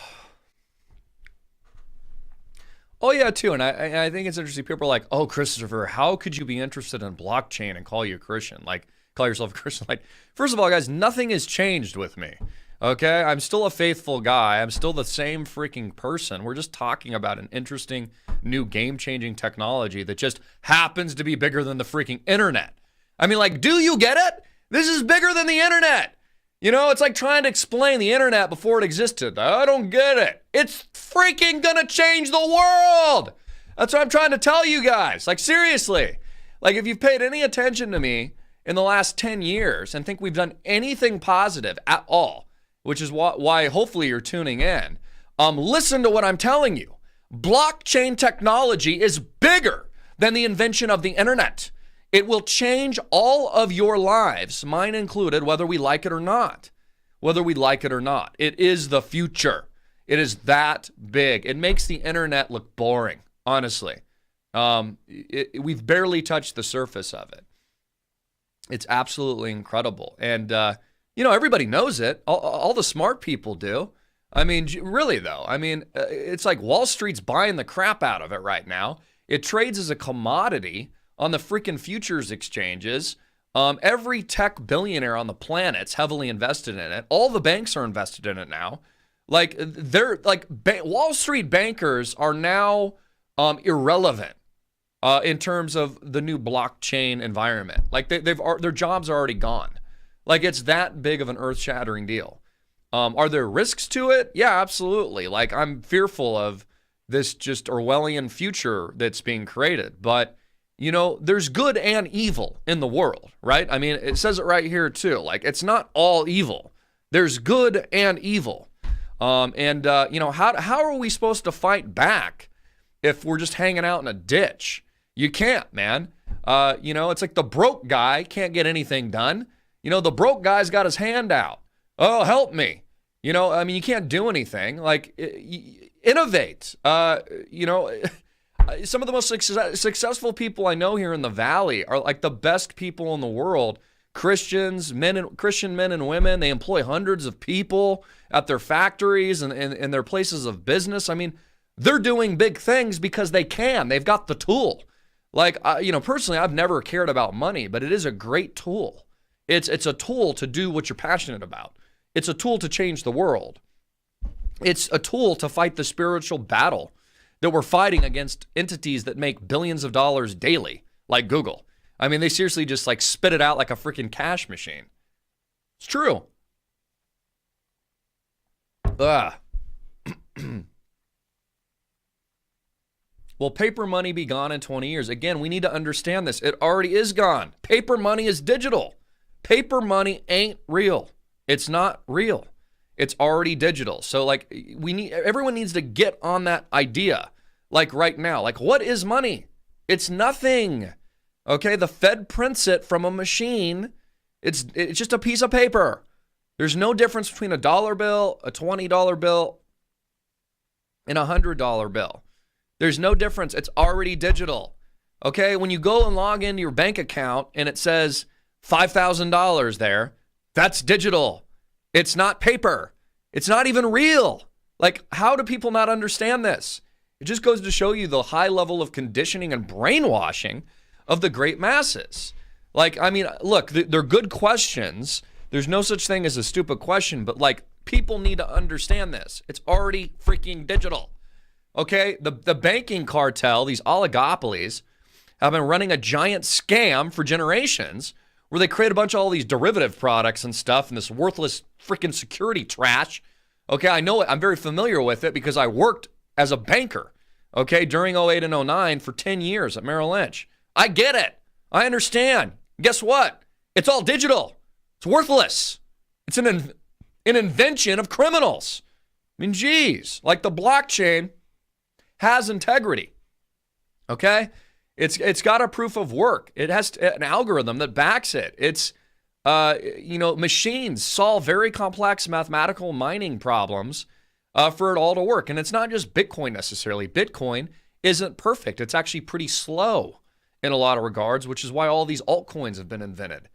yeah, too. And I think it's interesting. People are like, oh, Christopher, how could you be interested in blockchain and call you a Christian? Like, call yourself a Christian? Like, first of all, guys, nothing has changed with me. Okay? I'm still a faithful guy. I'm still the same freaking person. We're just talking about an interesting new game-changing technology that just happens to be bigger than the freaking internet. I mean, like, do you get it? This is bigger than the internet. You know, it's like trying to explain the internet before it existed. I don't get it. It's freaking gonna change the world. That's what I'm trying to tell you guys. Like, seriously. Like, if you've paid any attention to me in the last 10 years and think we've done anything positive at all, which is why hopefully you're tuning in, listen to what I'm telling you. Blockchain technology is bigger than the invention of the internet. It will change all of your lives, mine included, whether we like it or not. Whether we like it or not. It is the future. It is that big. It makes the internet look boring, honestly. We've barely touched the surface of it. It's absolutely incredible. And, everybody knows it. All the smart people do. I mean, really, though. I mean, it's like Wall Street's buying the crap out of it right now. It trades as a commodity on the freaking futures exchanges. Every tech billionaire on the planet's heavily invested in it. All the banks are invested in it now. Like, Wall Street bankers are now irrelevant in terms of the new blockchain environment. Like, their jobs are already gone. Like, it's that big of an earth-shattering deal. Are there risks to it? Yeah, absolutely. Like, I'm fearful of this just Orwellian future that's being created. But there's good and evil in the world, right? I mean, it says it right here too. Like, it's not all evil. There's good and evil. How are we supposed to fight back if we're just hanging out in a ditch? You can't, man. It's like the broke guy can't get anything done. The broke guy's got his hand out. Oh, help me. You can't do anything. Like, innovate. Some of the most successful people I know here in the Valley are like the best people in the world. Christian men and women. They employ hundreds of people at their factories and their places of business. I mean, they're doing big things because they can. They've got the tool. Like, personally, I've never cared about money, but it is a great tool. It's a tool to do what you're passionate about. It's a tool to change the world. It's a tool to fight the spiritual battle that we're fighting against entities that make billions of dollars daily, like Google. I mean, they seriously just like spit it out like a freaking cash machine. It's true. Will paper money be gone in 20 years? Again, we need to understand this. It already is gone. Paper money is digital. Paper money ain't real. It's not real. It's already digital. So like everyone needs to get on that idea. Like right now, like what is money? It's nothing. Okay, the Fed prints it from a machine. It's just a piece of paper. There's no difference between a dollar bill, a $20 bill, and a $100 bill. There's no difference. It's already digital. Okay, when you go and log into your bank account and it says $5,000 there, that's digital. It's not paper. It's not even real. Like, how do people not understand this? It just goes to show you the high level of conditioning and brainwashing of the great masses. Like, I mean, look, they're good questions. There's no such thing as a stupid question, but like, people need to understand this. It's already freaking digital. Okay? The banking cartel, these oligopolies, have been running a giant scam for generations where they create a bunch of all these derivative products and stuff and this worthless freaking security trash. Okay, I know it. I'm very familiar with it because I worked as a banker, okay, during 08 and 09 for 10 years at Merrill Lynch. I get it. I understand. Guess what? It's all digital. It's worthless. It's an invention of criminals. I mean, geez, like the blockchain has integrity, okay? It's got a proof of work. It has an algorithm that backs it. It's, machines solve very complex mathematical mining problems for it all to work. And it's not just Bitcoin necessarily. Bitcoin isn't perfect. It's actually pretty slow in a lot of regards, which is why all these altcoins have been invented.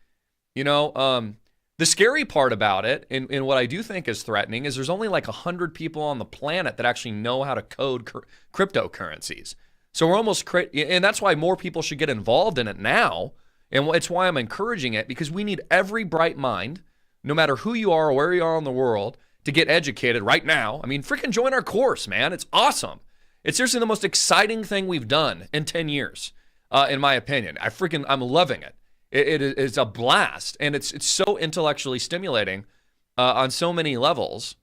The scary part about it, and what I do think is threatening, is there's only like 100 people on the planet that actually know how to code cryptocurrencies. So we're almost, and that's why more people should get involved in it now. And it's why I'm encouraging it, because we need every bright mind, no matter who you are or where you are in the world, to get educated right now. I mean, freaking join our course, man. It's awesome. It's seriously the most exciting thing we've done in 10 years, in my opinion. I'm loving it. It is a blast, and it's so intellectually stimulating on so many levels,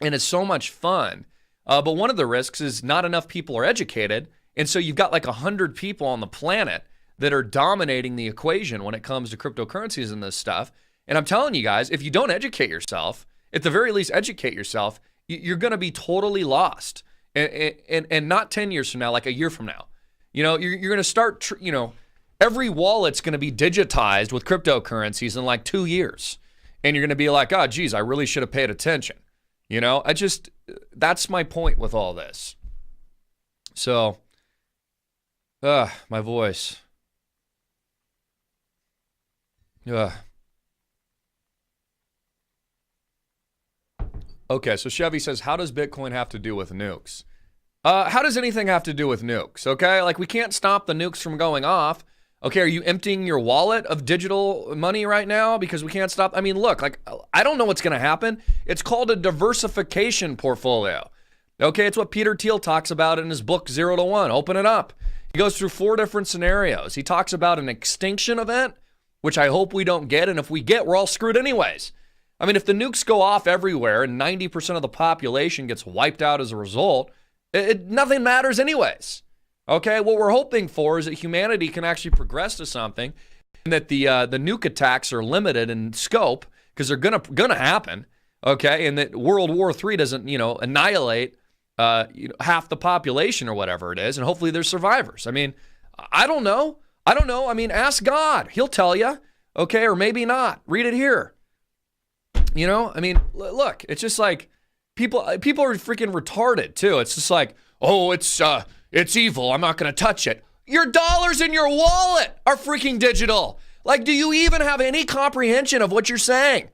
and it's so much fun. But one of the risks is not enough people are educated, and so you've got like 100 people on the planet that are dominating the equation when it comes to cryptocurrencies and this stuff. And I'm telling you guys, if you don't educate yourself, at the very least educate yourself, you're going to be totally lost. And not 10 years from now, like a year from now. You're going to start, every wallet's going to be digitized with cryptocurrencies in like 2 years. And you're going to be like, oh, geez, I really should have paid attention. That's my point with all this. So, my voice. Okay, so Chevy says, how does Bitcoin have to do with nukes? How does anything have to do with nukes, okay? Like, we can't stop the nukes from going off. Okay, are you emptying your wallet of digital money right now because we can't stop? I mean, look, like, I don't know what's going to happen. It's called a diversification portfolio. Okay, it's what Peter Thiel talks about in his book, 0 to 1. Open it up. He goes through 4 different scenarios. He talks about an extinction event, which I hope we don't get, and if we get, we're all screwed anyways. I mean, if the nukes go off everywhere and 90% of the population gets wiped out as a result, nothing matters anyways. Okay, what we're hoping for is that humanity can actually progress to something, and that the nuke attacks are limited in scope, because they're gonna happen. Okay, and that World War III doesn't annihilate half the population or whatever it is, and hopefully there's survivors. I mean, I don't know. I mean, ask God; He'll tell you. Okay, or maybe not. Read it here. I mean, look, it's just like people are freaking retarded too. It's just like, oh, it's evil. I'm not going to touch it. Your dollars in your wallet are freaking digital. Like, do you even have any comprehension of what you're saying?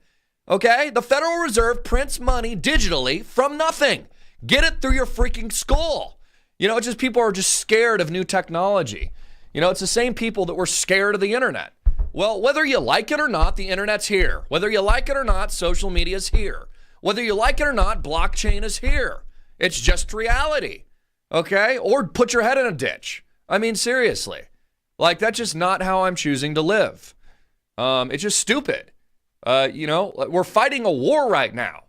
Okay? The Federal Reserve prints money digitally from nothing. Get it through your freaking skull. It's just people are just scared of new technology. It's the same people that were scared of the internet. Well, whether you like it or not, the internet's here. Whether you like it or not, social media's here. Whether you like it or not, blockchain is here. It's just reality. Okay? Or put your head in a ditch. I mean, seriously. Like, that's just not how I'm choosing to live. It's just stupid. We're fighting a war right now.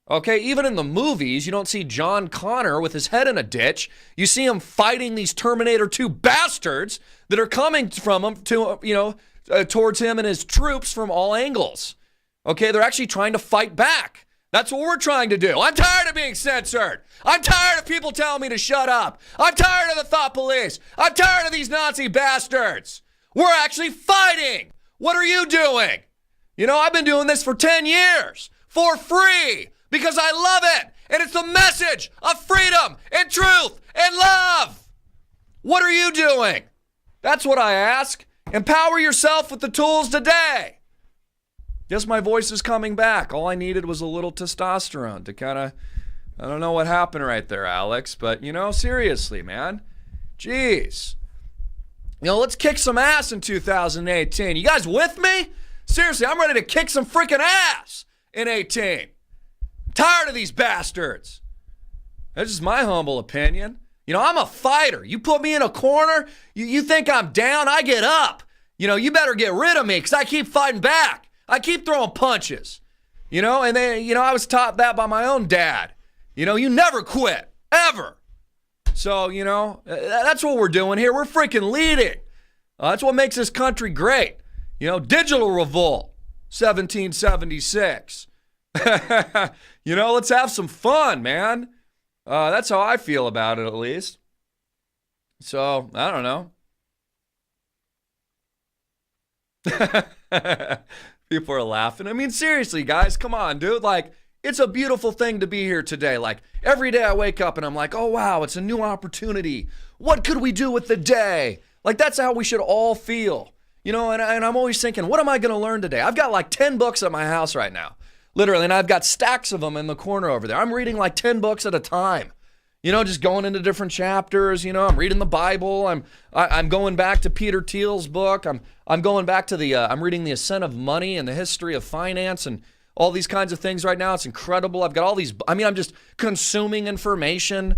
Okay? Even in the movies, you don't see John Connor with his head in a ditch. You see him fighting these Terminator 2 bastards that are coming from him to, towards him and his troops from all angles. Okay? They're actually trying to fight back. That's what we're trying to do. I'm tired of being censored. I'm tired of people telling me to shut up. I'm tired of the thought police. I'm tired of these Nazi bastards. We're actually fighting. What are you doing? I've been doing this for 10 years for free because I love it. And it's the message of freedom and truth and love. What are you doing? That's what I ask. Empower yourself with the tools today. Guess my voice is coming back. All I needed was a little testosterone to kind of, I don't know what happened right there, Alex, but seriously, man. Jeez. Let's kick some ass in 2018. You guys with me? Seriously, I'm ready to kick some freaking ass in 18. I'm tired of these bastards. That's just my humble opinion. I'm a fighter. You put me in a corner, you think I'm down, I get up. You better get rid of me because I keep fighting back. I keep throwing punches, and then, I was taught that by my own dad. You never quit, ever. So, that's what we're doing here. We're freaking leading. That's what makes this country great. Digital revolt, 1776. Let's have some fun, man. That's how I feel about it, at least. So, I don't know. People are laughing. I mean, seriously, guys, come on, dude. Like, it's a beautiful thing to be here today. Like, every day I wake up and I'm like, oh, wow, it's a new opportunity. What could we do with the day? Like, that's how we should all feel. You know, and I'm always thinking, what am I going to learn today? I've got like 10 books at my house right now, literally, and I've got stacks of them in the corner over there. I'm reading like 10 books at a time, you know, just going into different chapters. You know, I'm reading the Bible. I'm going back to Peter Thiel's book. I'm going back to I'm reading The Ascent of Money and the History of Finance and all these kinds of things right now. It's incredible. I've got all these, I'm just consuming information,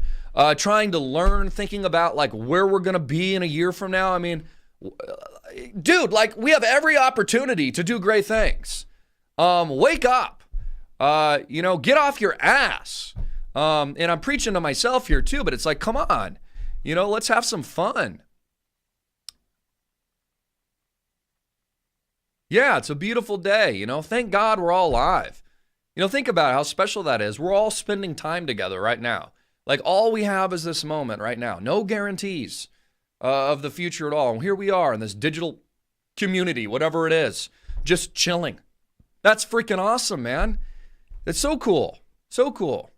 trying to learn, thinking about like where we're going to be in a year from now. I mean, dude, like we have every opportunity to do great things. Wake up, you know, get off your ass. And I'm preaching to myself here too, but it's like, come on, you know, let's have some fun. Yeah, it's a beautiful day, you know, thank God we're all alive. You know, think about how special that is. We're all spending time together right now. Like all we have is this moment right now. No guarantees of the future at all. And here we are in this digital community, whatever it is, just chilling. That's freaking awesome, man. It's so cool. So cool.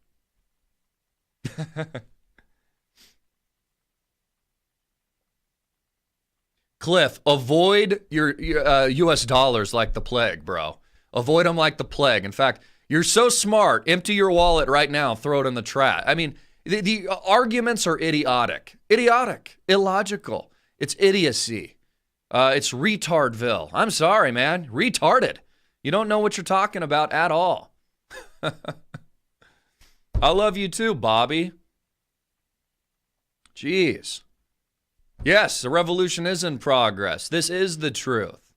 Cliff, avoid your US dollars like the plague, bro. Avoid them like the plague. In fact, you're so smart. Empty your wallet right now. Throw it in the trash. I mean, the arguments are idiotic, illogical. It's idiocy. It's retardville. I'm sorry, man. Retarded. You don't know what you're talking about at all. I love you too, Bobby. Jeez. Yes, the revolution is in progress. This is the truth.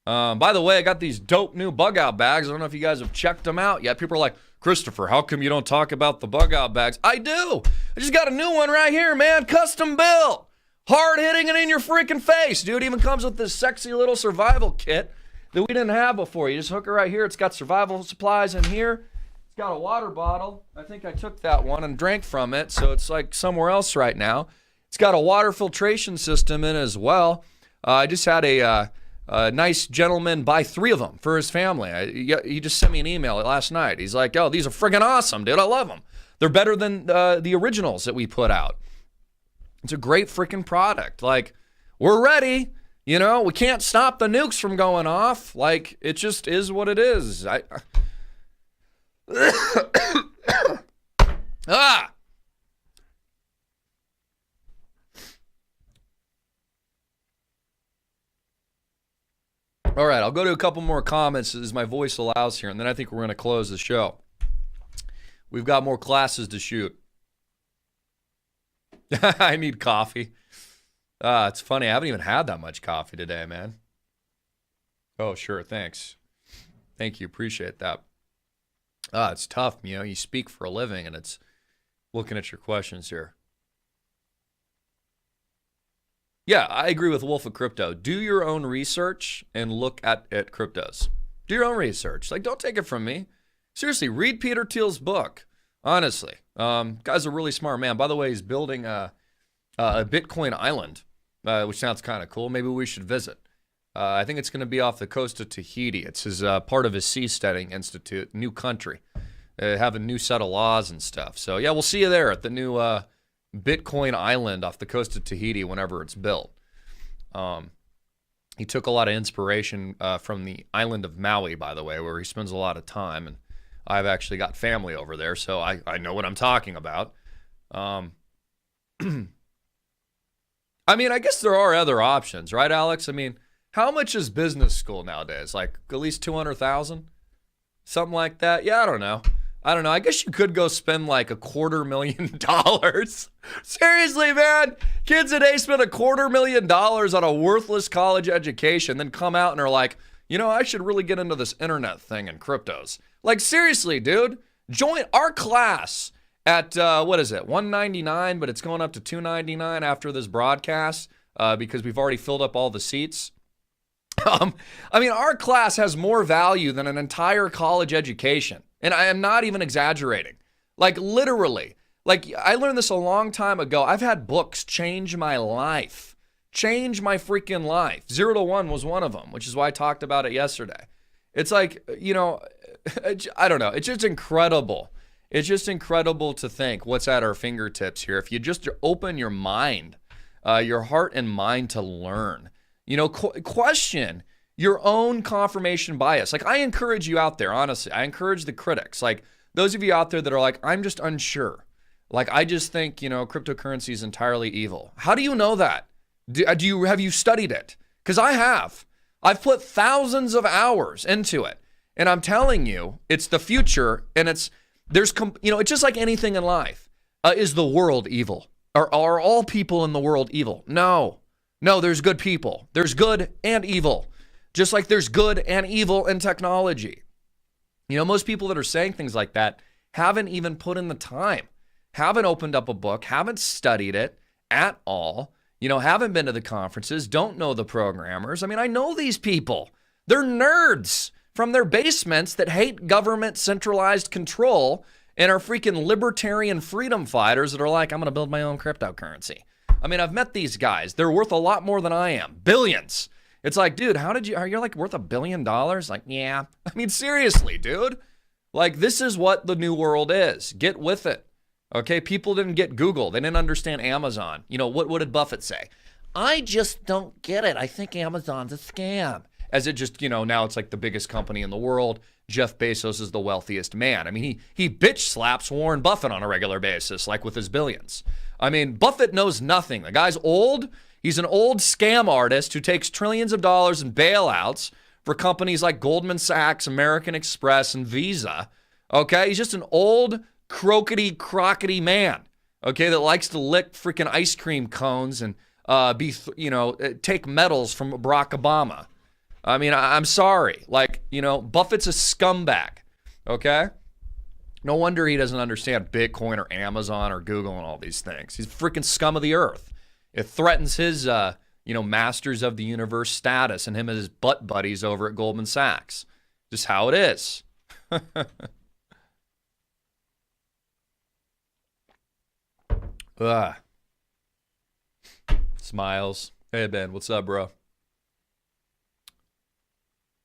By the way, I got these dope new bug out bags. I don't know if you guys have checked them out yet. People are like, Christopher, how come you don't talk about the bug out bags? I do. I just got a new one right here, man. Custom built. Hard hitting and in your freaking face, dude. Even comes with this sexy little survival kit that we didn't have before. You just hook it right here. It's got survival supplies in here. It's got a water bottle. I think I took that one and drank from it, so it's like somewhere else right now. It's got a water filtration system in it as well. I just had a nice gentleman buy 3 of them for his family. He just sent me an email last night. He's like, oh, these are friggin' awesome, dude. I love them. They're better than the originals that we put out. It's a great freaking product. Like, we're ready. You know, we can't stop the nukes from going off. Like, it just is what it is. Ah! All right, I'll go to a couple more comments as my voice allows here, and then I think we're going to close the show. We've got more classes to shoot. I need coffee. It's funny, I haven't even had that much coffee today, man. Oh, sure, thanks. Thank you, appreciate that. It's tough, you know, you speak for a living, and it's looking at your questions here. Yeah, I agree with Wolf of Crypto. Do your own research and look at cryptos. Do your own research. Like, don't take it from me. Seriously, read Peter Thiel's book. Honestly, guy's a really smart man. By the way, he's building a Bitcoin island, which sounds kind of cool. Maybe we should visit. I think it's going to be off the coast of Tahiti. It's his part of his seasteading institute, new country. Have a new set of laws and stuff. So yeah, we'll see you there at the new Bitcoin island off the coast of Tahiti whenever it's built. He took a lot of inspiration from the island of Maui, by the way, where he spends a lot of time, and I've actually got family over there, so I know what I'm talking about. I mean, I guess there are other options, right, Alex? I mean, how much is business school nowadays? Like at least 200,000, something like that. Yeah, I don't know. I guess you could go spend like $250,000. Seriously, man. Kids today spend $250,000 on a worthless college education, then come out and are like, you know, I should really get into this internet thing and cryptos. Like, seriously, dude. Join our class at, what is it, $199, but it's going up to $299 after this broadcast because we've already filled up all the seats. I mean, our class has more value than an entire college education. And I am not even exaggerating. Like, literally. Like, I learned this a long time ago. I've had books change my life. Change my freaking life. 0 to 1 was one of them, which is why I talked about it yesterday. It's like, you know, I don't know. It's just incredible. It's just incredible to think what's at our fingertips here. If you just open your mind, your heart and mind to learn. Question your own confirmation bias. Like, I encourage you out there, honestly. I encourage the critics. Like, those of you out there that are like, I'm just unsure. Like, I just think, cryptocurrency is entirely evil. How do you know that? Have you studied it? Because I have. I've put thousands of hours into it. And I'm telling you, it's the future. And it's just like anything in life. Is the world evil? Are all people in the world evil? No, there's good people. There's good and evil. Just like there's good and evil in technology. Most people that are saying things like that haven't even put in the time, haven't opened up a book, haven't studied it at all, haven't been to the conferences, don't know the programmers. I mean, I know these people. They're nerds from their basements that hate government centralized control and are freaking libertarian freedom fighters that are like, I'm going to build my own cryptocurrency. I mean, I've met these guys. They're worth a lot more than I am. Billions. It's like, dude, you're like worth $1 billion? Like, yeah. I mean, seriously, dude. Like, this is what the new world is. Get with it. Okay, people didn't get Google. They didn't understand Amazon. What did Buffett say? I just don't get it. I think Amazon's a scam. As it just, now it's like the biggest company in the world. Jeff Bezos is the wealthiest man. I mean, he bitch slaps Warren Buffett on a regular basis, like with his billions. I mean, Buffett knows nothing. The guy's old. He's an old scam artist who takes trillions of dollars in bailouts for companies like Goldman Sachs, American Express, and Visa. Okay, he's just an old crockety man. Okay, that likes to lick freaking ice cream cones and take medals from Barack Obama. I mean, I'm sorry. Like, Buffett's a scumbag. Okay. No wonder he doesn't understand Bitcoin or Amazon or Google and all these things. He's freaking scum of the earth. It threatens his, masters of the universe status and him and his butt buddies over at Goldman Sachs. Just how it is. Smiles. Hey, Ben, what's up, bro?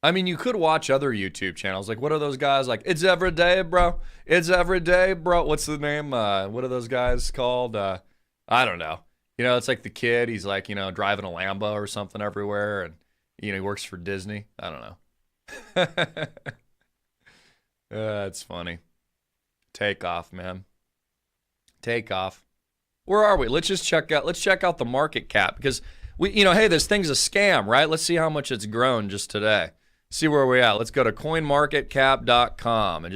I mean, you could watch other YouTube channels. Like, what are those guys? Like, it's every day, bro. It's every day, bro. What's the name? What are those guys called? I don't know. It's like the kid. He's like, driving a Lambo or something everywhere. And, he works for Disney. I don't know. That's funny. Take off, man. Take off. Where are we? Let's check out the market cap because hey, this thing's a scam, right? Let's see how much it's grown just today. See where we're at. Let's go to coinmarketcap.com and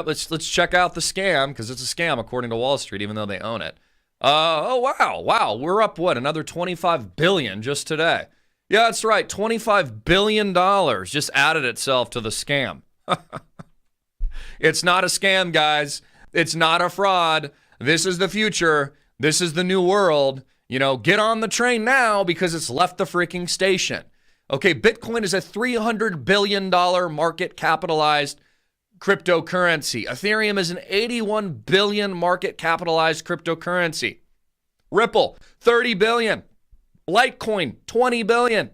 let's check out the scam because it's a scam according to Wall Street, even though they own it. Wow. We're up another 25 billion just today. Yeah, that's right. $25 billion just added itself to the scam. It's not a scam, guys. It's not a fraud. This is the future. This is the new world. Get on the train now because it's left the freaking station. Okay, Bitcoin is a $300 billion market capitalized cryptocurrency. Ethereum is an 81 billion market capitalized cryptocurrency. Ripple, 30 billion. Litecoin, 20 billion.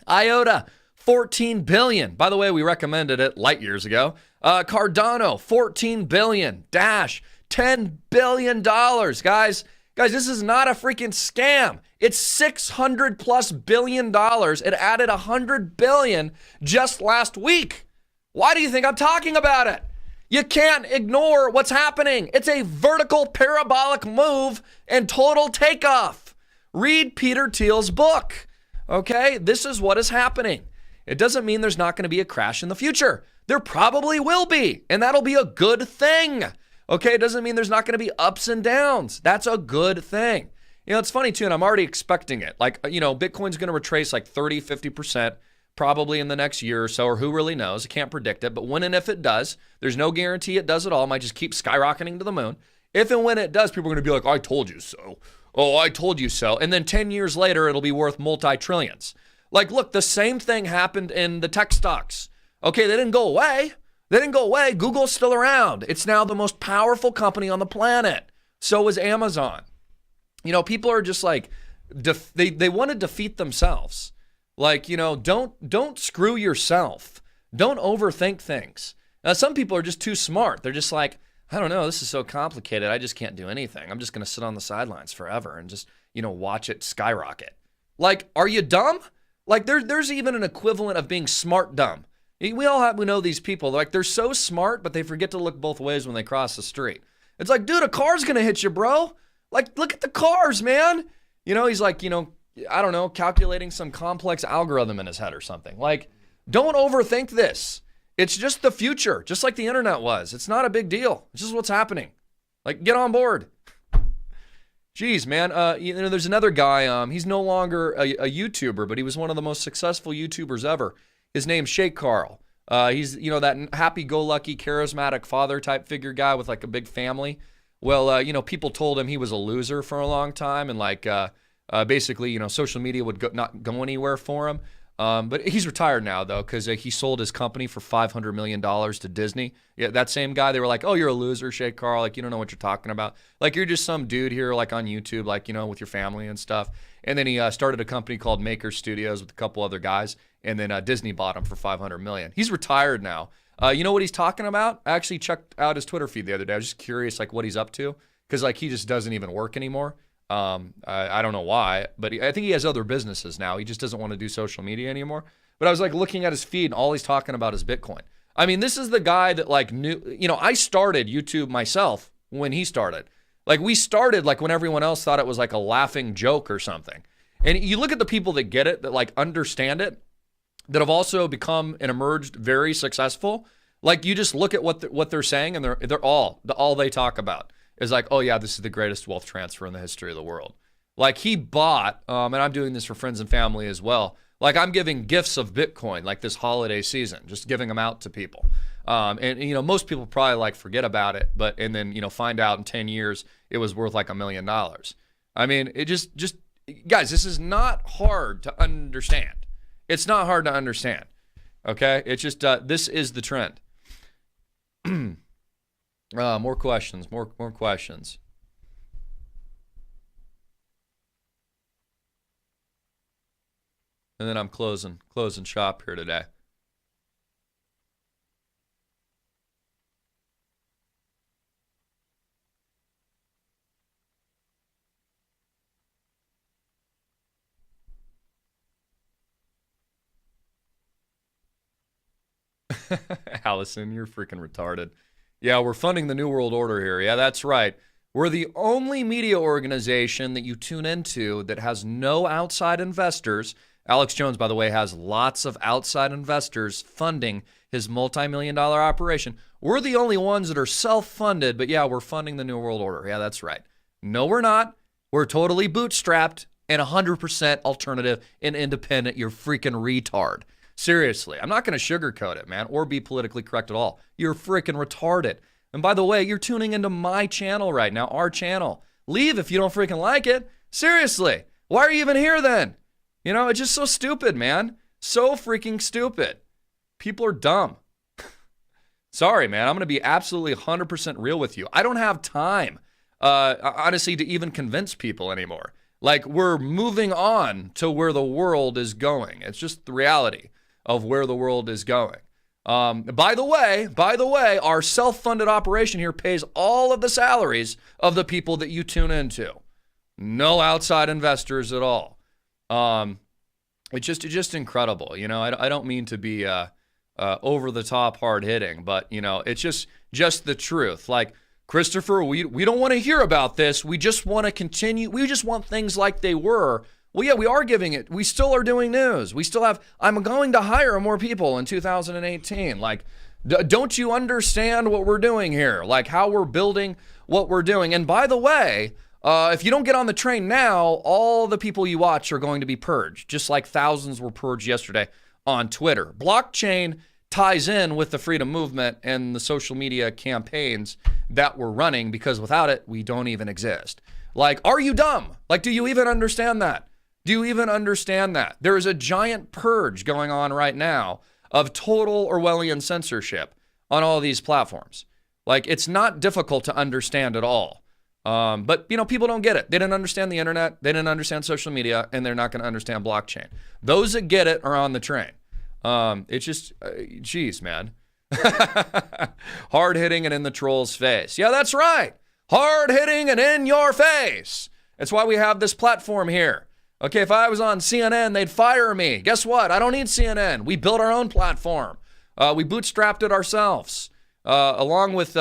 IOTA, 14 billion. By the way, we recommended it light years ago. Cardano, 14 billion. Dash, $10 billion. Guys, this is not a freaking scam. It's $600+ billion. It added 100 billion just last week. Why do you think I'm talking about it? You can't ignore what's happening. It's a vertical parabolic move and total takeoff. Read Peter Thiel's book. Okay, this is what is happening. It doesn't mean there's not going to be a crash in the future. There probably will be, and that'll be a good thing. Okay, it doesn't mean there's not going to be ups and downs. That's a good thing. It's funny too, and I'm already expecting it. Like, Bitcoin's going to retrace like 30, 50% probably in the next year or so, or who really knows? I can't predict it, but when and if it does, there's no guarantee it does at all. It might just keep skyrocketing to the moon. If and when it does, people are going to be like, I told you so. Oh, I told you so. And then 10 years later, it'll be worth multi-trillions. Like, look, the same thing happened in the tech stocks. Okay, they didn't go away. Google's still around. It's now the most powerful company on the planet. So is Amazon. People are just like, they want to defeat themselves. Like, don't screw yourself. Don't overthink things. Now, some people are just too smart. They're just like, I don't know, this is so complicated. I just can't do anything. I'm just going to sit on the sidelines forever and just, watch it skyrocket. Like, are you dumb? Like, there's even an equivalent of being smart dumb. We know these people. Like, they're so smart, but they forget to look both ways when they cross the street. It's like, dude, a car's going to hit you, bro. Like, look at the cars, man. He's like, I don't know, calculating some complex algorithm in his head or something. Like, don't overthink this. It's just the future, just like the internet was. It's not a big deal. It's just what's happening. Like, get on board. Jeez, man. There's another guy. He's no longer a YouTuber, but he was one of the most successful YouTubers ever. His name's Shake Carl. He's, that happy-go-lucky, charismatic father-type figure guy with, like, a big family. Well, people told him he was a loser for a long time, and, like, basically, social media would not go anywhere for him. But he's retired now, though, because he sold his company for $500 million to Disney. Yeah, that same guy, they were like, oh, you're a loser, Shake Carl. Like, you don't know what you're talking about. Like, you're just some dude here, like, on YouTube, like, with your family and stuff. And then he started a company called Maker Studios with a couple other guys. And then Disney bought him for $500 million. He's retired now. You know what he's talking about? I actually checked out his Twitter feed the other day. I was just curious, like, what he's up to. Because, like, he just doesn't even work anymore. I don't know why, but I think he has other businesses now. He just doesn't want to do social media anymore. But I was like looking at his feed and all he's talking about is Bitcoin. I mean, this is the guy that like knew, I started YouTube myself when he started. Like we started like when everyone else thought it was like a laughing joke or something. And you look at the people that get it, that like understand it, that have also become and emerged very successful. Like you just look at what they're saying and they're all they talk about is like, oh yeah, this is the greatest wealth transfer in the history of the world. Like he bought, and I'm doing this for friends and family as well. Like I'm giving gifts of Bitcoin like this holiday season, just giving them out to people. And most people probably like forget about it, and then find out in 10 years it was worth like $1 million. I mean, it just guys, this is not hard to understand. It's not hard to understand. Okay, it's just this is the trend. More questions. More questions. And then I'm closing shop here today. Allison, you're freaking retarded. Yeah, we're funding the New World Order here. Yeah, that's right. We're the only media organization that you tune into that has no outside investors. Alex Jones, by the way, has lots of outside investors funding his multi-million-dollar operation. We're the only ones that are self-funded, but yeah, we're funding the New World Order. Yeah, that's right. No, we're not. We're totally bootstrapped and 100% alternative and independent. You're freaking retard. Seriously, I'm not going to sugarcoat it, man, or be politically correct at all. You're freaking retarded. And by the way, you're tuning into my channel right now, our channel. Leave if you don't freaking like it. Seriously, why are you even here then? It's just so stupid, man. So freaking stupid. People are dumb. Sorry, man. I'm going to be absolutely 100% real with you. I don't have time, honestly, to even convince people anymore. Like, we're moving on to where the world is going. It's just the reality of where the world is going. By the way, our self-funded operation here pays all of the salaries of the people that you tune into. No outside investors at all. It's just incredible. I don't mean to be over the top hard hitting, but it's just the truth. Like, Christopher, we don't want to hear about this. We just want to continue. We just want things like they were. Well, yeah, we are giving it. We still are doing news. We still have, I'm going to hire more people in 2018. Like, don't you understand what we're doing here? Like how we're building what we're doing. And by the way, if you don't get on the train now, all the people you watch are going to be purged, just like thousands were purged yesterday on Twitter. Blockchain ties in with the freedom movement and the social media campaigns that we're running, because without it, we don't even exist. Like, are you dumb? Like, do you even understand that? Do you even understand that? There is a giant purge going on right now of total Orwellian censorship on all these platforms. Like, it's not difficult to understand at all. But, people don't get it. They didn't understand the internet. They didn't understand social media, and they're not going to understand blockchain. Those that get it are on the train. It's just, geez, man. Hard hitting and in the troll's face. Yeah, that's right. Hard hitting and in your face. That's why we have this platform here. Okay, if I was on CNN, they'd fire me. Guess what? I don't need CNN. We built our own platform. We bootstrapped it ourselves, along with,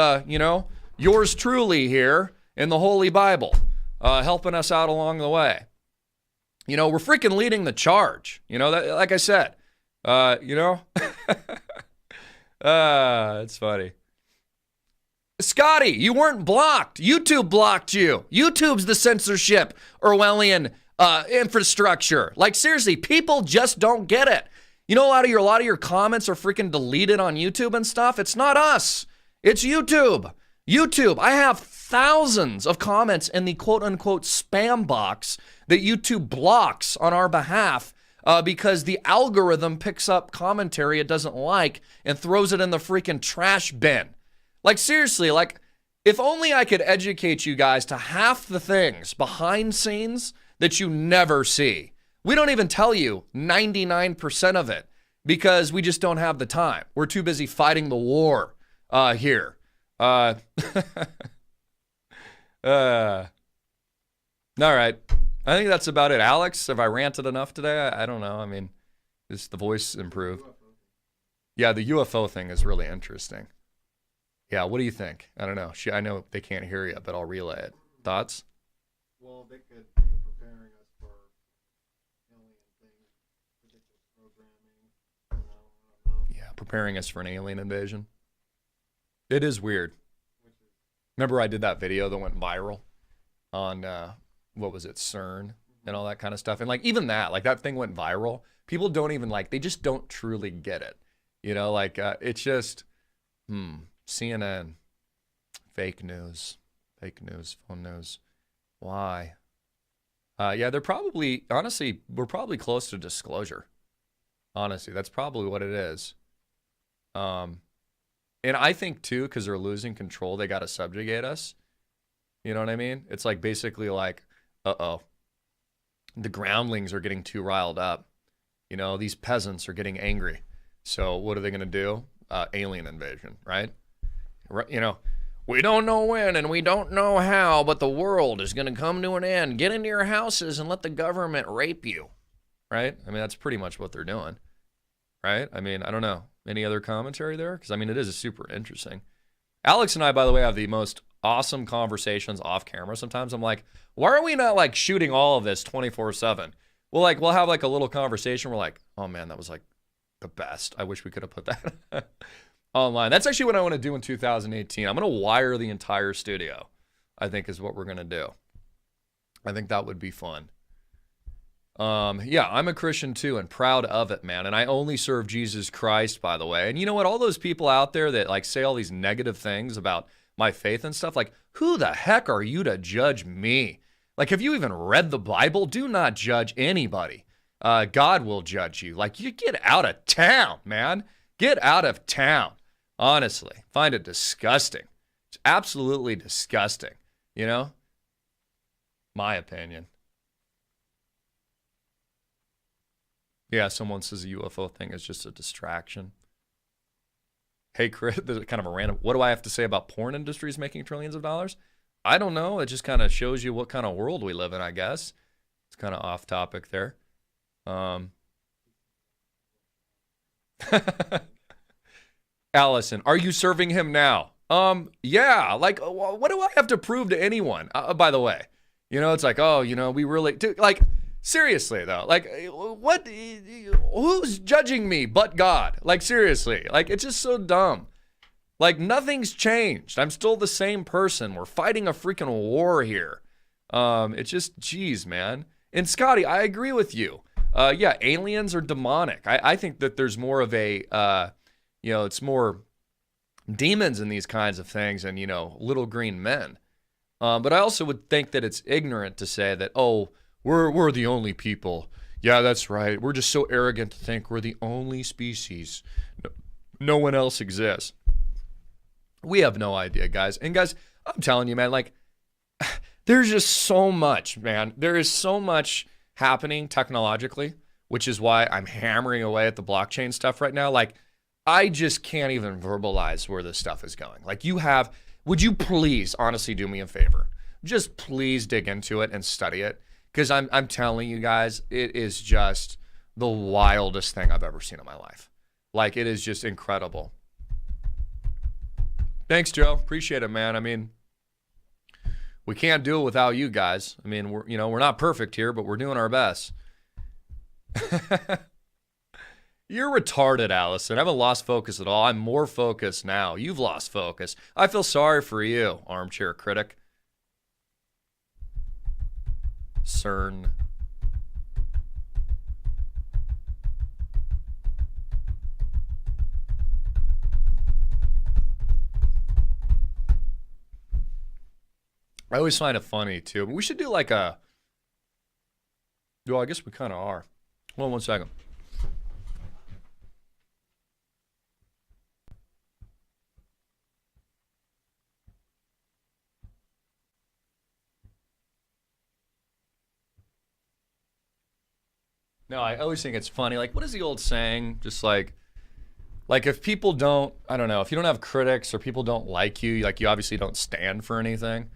yours truly here in the Holy Bible, helping us out along the way. We're freaking leading the charge. Like I said, it's funny. Scotty, you weren't blocked. YouTube blocked you. YouTube's the censorship Orwellian infrastructure. Like, seriously, people just don't get it. A lot of your comments are freaking deleted on YouTube and stuff. It's not us. It's YouTube. YouTube, I have thousands of comments in the quote-unquote spam box that YouTube blocks on our behalf because the algorithm picks up commentary it doesn't like and throws it in the freaking trash bin. Like, seriously, like, if only I could educate you guys to half the things behind scenes that you never see. We don't even tell you 99% of it because we just don't have the time. We're too busy fighting the war here. All right. I think that's about it. Alex, have I ranted enough today? I don't know. I mean, just the voice improved. Yeah, the UFO thing is really interesting. Yeah, what do you think? I don't know. I know they can't hear you, but I'll relay it. Thoughts? Well, they could be preparing us for alien things, ridiculous programming. I don't know. Yeah, preparing us for an alien invasion. It is weird. Remember I did that video that went viral on, what was it, CERN and all that kind of stuff? And like, even that, like that thing went viral. People don't even they just don't truly get it. It's just, CNN, fake news, phone news. Why? Yeah, they're probably, honestly, we're probably close to disclosure. Honestly, that's probably what it is. And I think too, because they're losing control, they got to subjugate us. You know what I mean? It's like basically like, the groundlings are getting too riled up. These peasants are getting angry. So what are they going to do? Alien invasion, right? We don't know when and we don't know how, but the world is going to come to an end. Get into your houses and let the government rape you, right? I mean, that's pretty much what they're doing, right? I mean, I don't know. Any other commentary there? Because, I mean, it is super interesting. Alex and I, by the way, have the most awesome conversations off camera sometimes. I'm like, why are we not, like, shooting all of this 24/7? We'll have, like, a little conversation. We're like, oh, man, that was, like, the best. I wish we could have put that online. That's actually what I want to do in 2018. I'm going to wire the entire studio, I think is what we're going to do. I think that would be fun. Yeah, I'm a Christian too and proud of it, man. And I only serve Jesus Christ, by the way. And you know what? All those people out there that like say all these negative things about my faith and stuff, like, who the heck are you to judge me? Like, have you even read the Bible? Do not judge anybody. God will judge you. Like, you get out of town, man. Get out of town. Honestly, find it disgusting. It's absolutely disgusting, My opinion. Yeah, someone says the UFO thing is just a distraction. Hey, Chris, this is kind of a random. What do I have to say about porn industries making trillions of dollars? I don't know. It just kind of shows you what kind of world we live in, I guess. It's kind of off topic there. Allison, are you serving him now? Yeah. Like, what do I have to prove to anyone? By the way, it's like, we really do. Like, seriously though, like, what? Who's judging me but God? Like, seriously, like, it's just so dumb. Like, nothing's changed. I'm still the same person. We're fighting a freaking war here. It's just, geez, man. And Scotty, I agree with you. Yeah, aliens are demonic. I think that there's more of a, it's more demons in these kinds of things and, little green men. But I also would think that it's ignorant to say that, oh, we're the only people. Yeah, that's right. We're just so arrogant to think we're the only species. No one else exists. We have no idea, guys. And guys, I'm telling you, man, like, there's just so much, man. There is so much happening technologically, which is why I'm hammering away at the blockchain stuff right now. Like, I just can't even verbalize where this stuff is going. Like, would you please honestly do me a favor? Just please dig into it and study it. Because I'm telling you guys, it is just the wildest thing I've ever seen in my life. Like, it is just incredible. Thanks, Joe. Appreciate it, man. I mean, we can't do it without you guys. I mean, we're not perfect here, but we're doing our best. You're retarded, Allison. I haven't lost focus at all. I'm more focused now. You've lost focus. I feel sorry for you, armchair critic. CERN. I always find it funny, too. We should do like a... Well, I guess we kind of are. Hold on one second. No, I always think it's funny. Like, what is the old saying? Just like if people don't, I don't know, if you don't have critics or people don't like you, like you obviously don't stand for anything.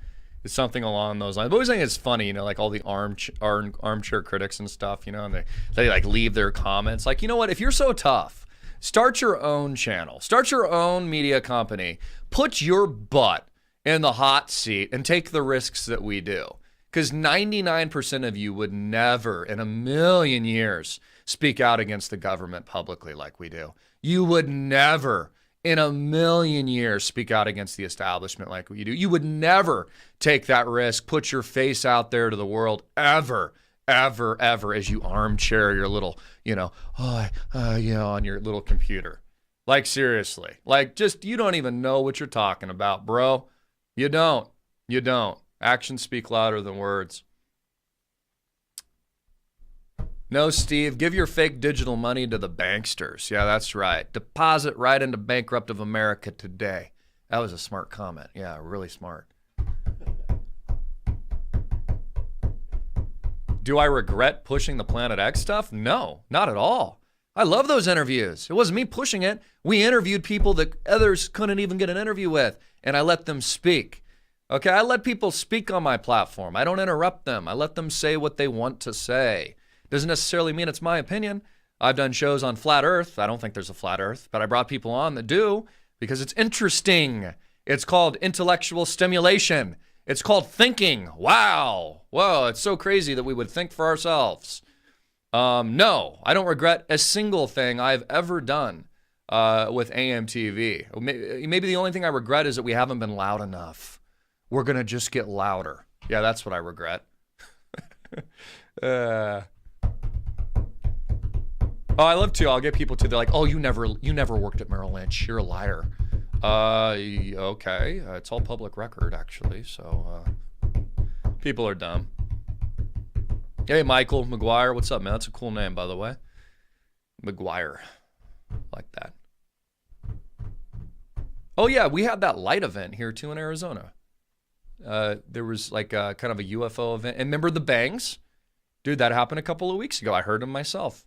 It's something along those lines. But I always think it's funny, like all the armchair critics and stuff, and they like leave their comments. Like, you know what? If you're so tough, start your own channel, start your own media company, put your butt in the hot seat and take the risks that we do. Because 99% of you would never in a million years speak out against the government publicly like we do. You would never in a million years speak out against the establishment like we do. You would never take that risk, put your face out there to the world ever, ever, ever as you armchair your little, on your little computer. Like, seriously. Like, just, you don't even know what you're talking about, bro. You don't. You don't. Actions speak louder than words. No, Steve, give your fake digital money to the banksters. Yeah, that's right. Deposit right into bankrupt of America today. That was a smart comment. Yeah, really smart. Do I regret pushing the Planet X stuff? No, not at all. I love those interviews. It wasn't me pushing it. We interviewed people that others couldn't even get an interview with, and I let them speak. Okay, I let people speak on my platform. I don't interrupt them. I let them say what they want to say. Doesn't necessarily mean it's my opinion. I've done shows on flat earth. I don't think there's a flat earth, but I brought people on that do because it's interesting. It's called intellectual stimulation. It's called thinking. Wow. Whoa, it's so crazy that we would think for ourselves. No, I don't regret a single thing I've ever done with AMTV. Maybe the only thing I regret is that we haven't been loud enough. We're going to just get louder. Yeah, that's what I regret. I love to. I'll get people to. They're like, "Oh, you never worked at Merrill Lynch. You're a liar." Okay. It's all public record, actually. So people are dumb. Hey, Michael McGuire, what's up, man? That's a cool name, by the way. McGuire, like that. Oh yeah, we had that light event here too in Arizona. There was like a, kind of a UFO event. And remember the bangs? Dude, that happened a couple of weeks ago. I heard them myself.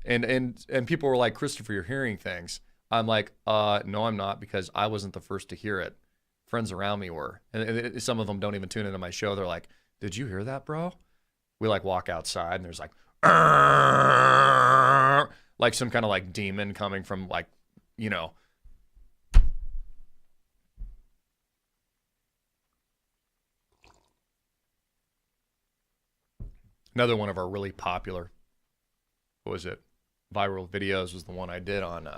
And people were like, Christopher, you're hearing things. I'm like, no, I'm not, because I wasn't the first to hear it. Friends around me were. And some of them don't even tune into my show. They're like, did you hear that, bro? We like walk outside and there's like some kind of like demon coming from like, Another one of our really popular, what was it? Viral videos was the one I did on,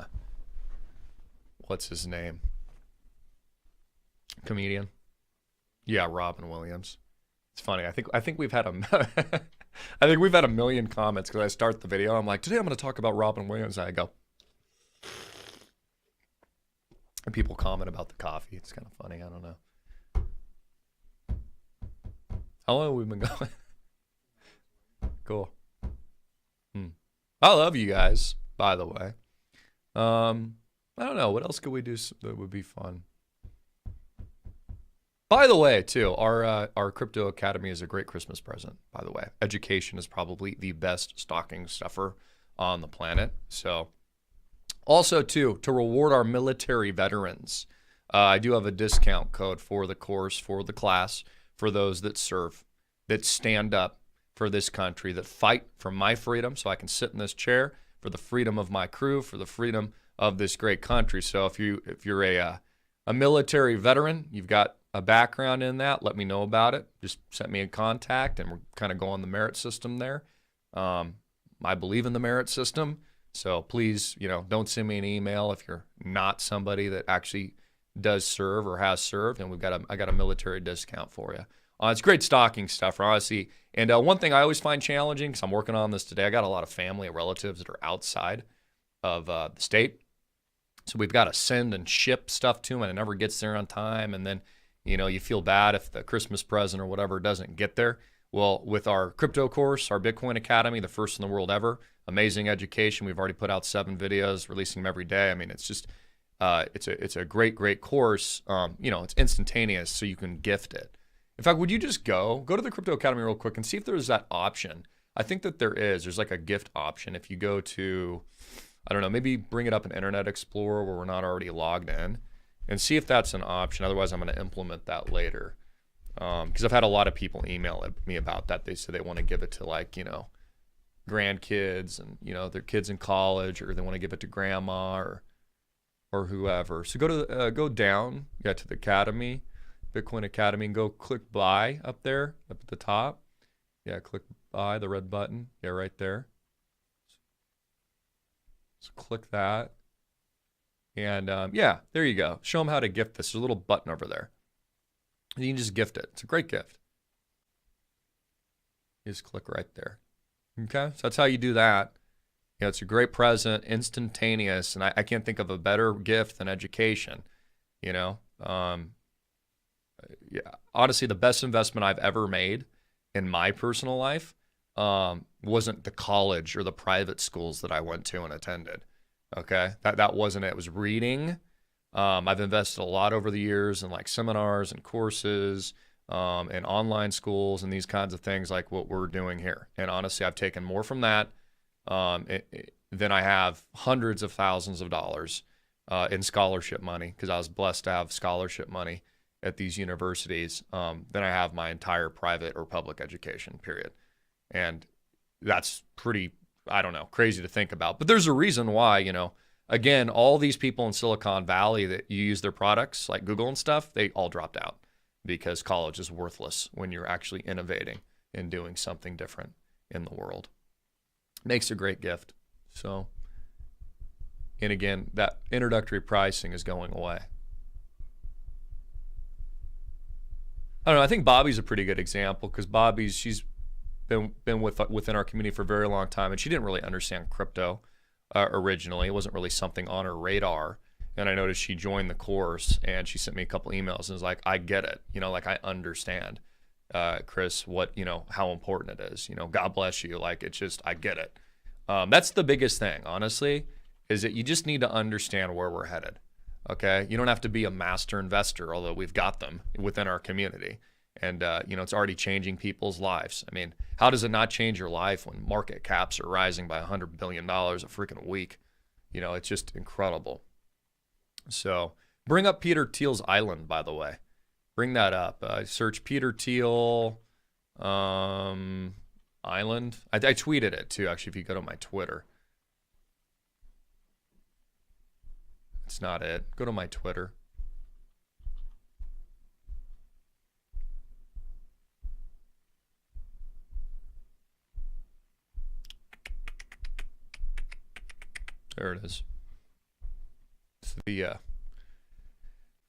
what's his name? Comedian. Yeah, Robin Williams. It's funny. I think we've had I think we've had a million comments because I start the video. I'm like, today I'm going to talk about Robin Williams. And I go, and people comment about the coffee. It's kind of funny. I don't know. How long have we been going? Cool. I love you guys, by the way. I don't know. What else could we do that would be fun? By the way, too, our Crypto Academy is a great Christmas present, by the way. Education is probably the best stocking stuffer on the planet. So, also, too, to reward our military veterans, I do have a discount code for the course, for the class, for those that serve, that stand up, for this country that fight for my freedom so I can sit in this chair, for the freedom of my crew, for the freedom of this great country. So if you're a military veteran, you've got a background in that, let me know about it. Just send me in contact, and we're kind of go on the merit system there. I believe in the merit system, so please, don't send me an email if you're not somebody that actually does serve or has served, and I got a military discount for you. It's great stocking stuff, honestly. And one thing I always find challenging, because I'm working on this today, I got a lot of family and relatives that are outside of the state. So we've got to send and ship stuff to them, and it never gets there on time. And then, you feel bad if the Christmas present or whatever doesn't get there. Well, with our crypto course, our Bitcoin Academy, the first in the world ever, amazing education. We've already put out 7 videos, releasing them every day. I mean, it's just, it's a great course. It's instantaneous, so you can gift it. In fact, would you just go to the Crypto Academy real quick and see if there's that option? I think that there is. There's like a gift option. If you go to, I don't know, maybe bring it up in Internet Explorer where we're not already logged in, and see if that's an option. Otherwise, I'm going to implement that later. Because I've had a lot of people email me about that. They say they want to give it to grandkids and, their kids in college, or they want to give it to grandma or whoever. So go down, to the Academy, Bitcoin Academy, and go click buy up there, up at the top. Yeah, click buy, the red button. Yeah, right there. So click that. And there you go. Show them how to gift this. There's a little button over there. And you can just gift it. It's a great gift. You just click right there. Okay? So that's how you do that. It's a great present, instantaneous, and I can't think of a better gift than education. Honestly, the best investment I've ever made in my personal life wasn't the college or the private schools that I went to and attended. Okay? That wasn't it. It was reading. I've invested a lot over the years in seminars and courses and online schools and these kinds of things like what we're doing here. And honestly, I've taken more from that than I have hundreds of thousands of dollars in scholarship money, because I was blessed to have scholarship money at these universities than I have my entire private or public education, period. And that's pretty, I don't know, crazy to think about. But there's a reason why, again, all these people in Silicon Valley that you use their products, like Google and stuff, they all dropped out because college is worthless when you're actually innovating and doing something different in the world. Makes a great gift. So, and again, that introductory pricing is going away. I don't know. I think Bobby's a pretty good example, because she's been within our community for a very long time, and she didn't really understand crypto. Originally, it wasn't really something on her radar, and I noticed she joined the course, and she sent me a couple emails and was like, I get it, I understand, Chris, what, how important it is, God bless you, it's just, I get it. That's the biggest thing, honestly, is that you just need to understand where we're headed, okay? You don't have to be a master investor, although we've got them within our community. And, it's already changing people's lives. I mean, how does it not change your life when market caps are rising by $100 billion a freaking week? It's just incredible. So bring up Peter Thiel's island, by the way. Bring that up. Search Peter Thiel island. I tweeted it, too, actually, if you go to my Twitter. It's not it. Go to my Twitter. There it is. It's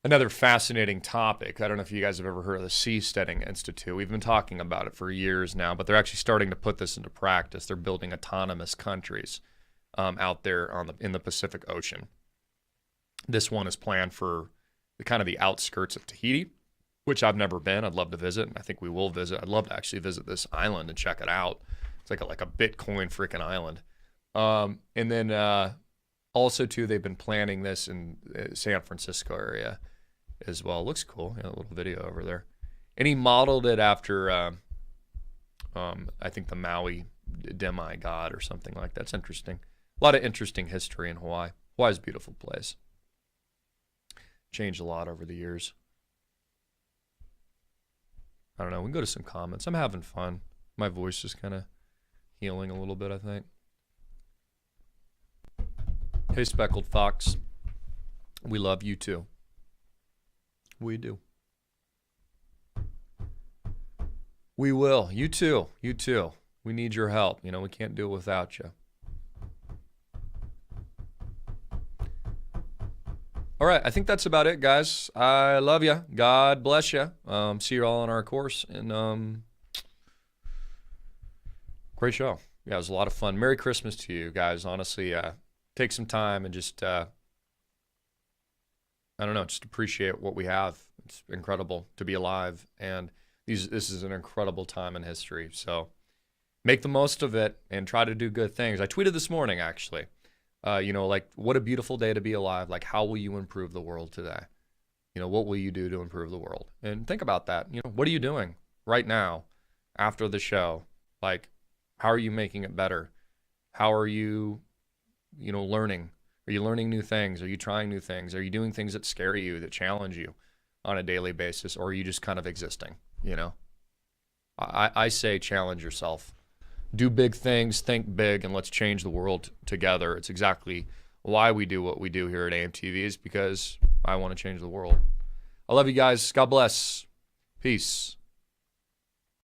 another fascinating topic. I don't know if you guys have ever heard of the Seasteading Institute. We've been talking about it for years now, but they're actually starting to put this into practice. They're building autonomous countries out there in the Pacific Ocean. This one is planned for the outskirts of Tahiti, which I've never been. I'd love to visit, and I think we will visit. I'd love to actually visit this island and check it out. It's like a Bitcoin freaking island. And then also, too, they've been planning this in San Francisco area as well. Looks cool. A little video over there. And he modeled it after, I think, the Maui demigod or something like that. That's interesting. A lot of interesting history in Hawaii. Hawaii's a beautiful place. Changed a lot over the years. I don't know. We can go to some comments. I'm having fun. My voice is kind of healing a little bit, I think. Hey, Speckled Fox. We love you too. We do. We will. You too. You too. We need your help. You know, we can't do it without you. All right. I think that's about it, guys. I love you. God bless you. See you all on our course. And great show. Yeah, it was a lot of fun. Merry Christmas to you guys. Honestly, take some time and just, I don't know, just appreciate what we have. It's incredible to be alive. And this is an incredible time in history. So make the most of it and try to do good things. I tweeted this morning, actually, you know, like, what a beautiful day to be alive. Like, how will you improve the world today? You know, what will you do to improve the world? And think about that. You know, what are you doing right now after the show? Like, how are you making it better? How are you, you know, learning? Are you learning new things? Are you trying new things? Are you doing things that scare you, that challenge you on a daily basis? Or are you just kind of existing, you know? I say challenge yourself. Do big things, think big, and let's change the world together. It's exactly why we do what we do here at AMTV, is because I want to change the world. I love you guys. God bless. Peace.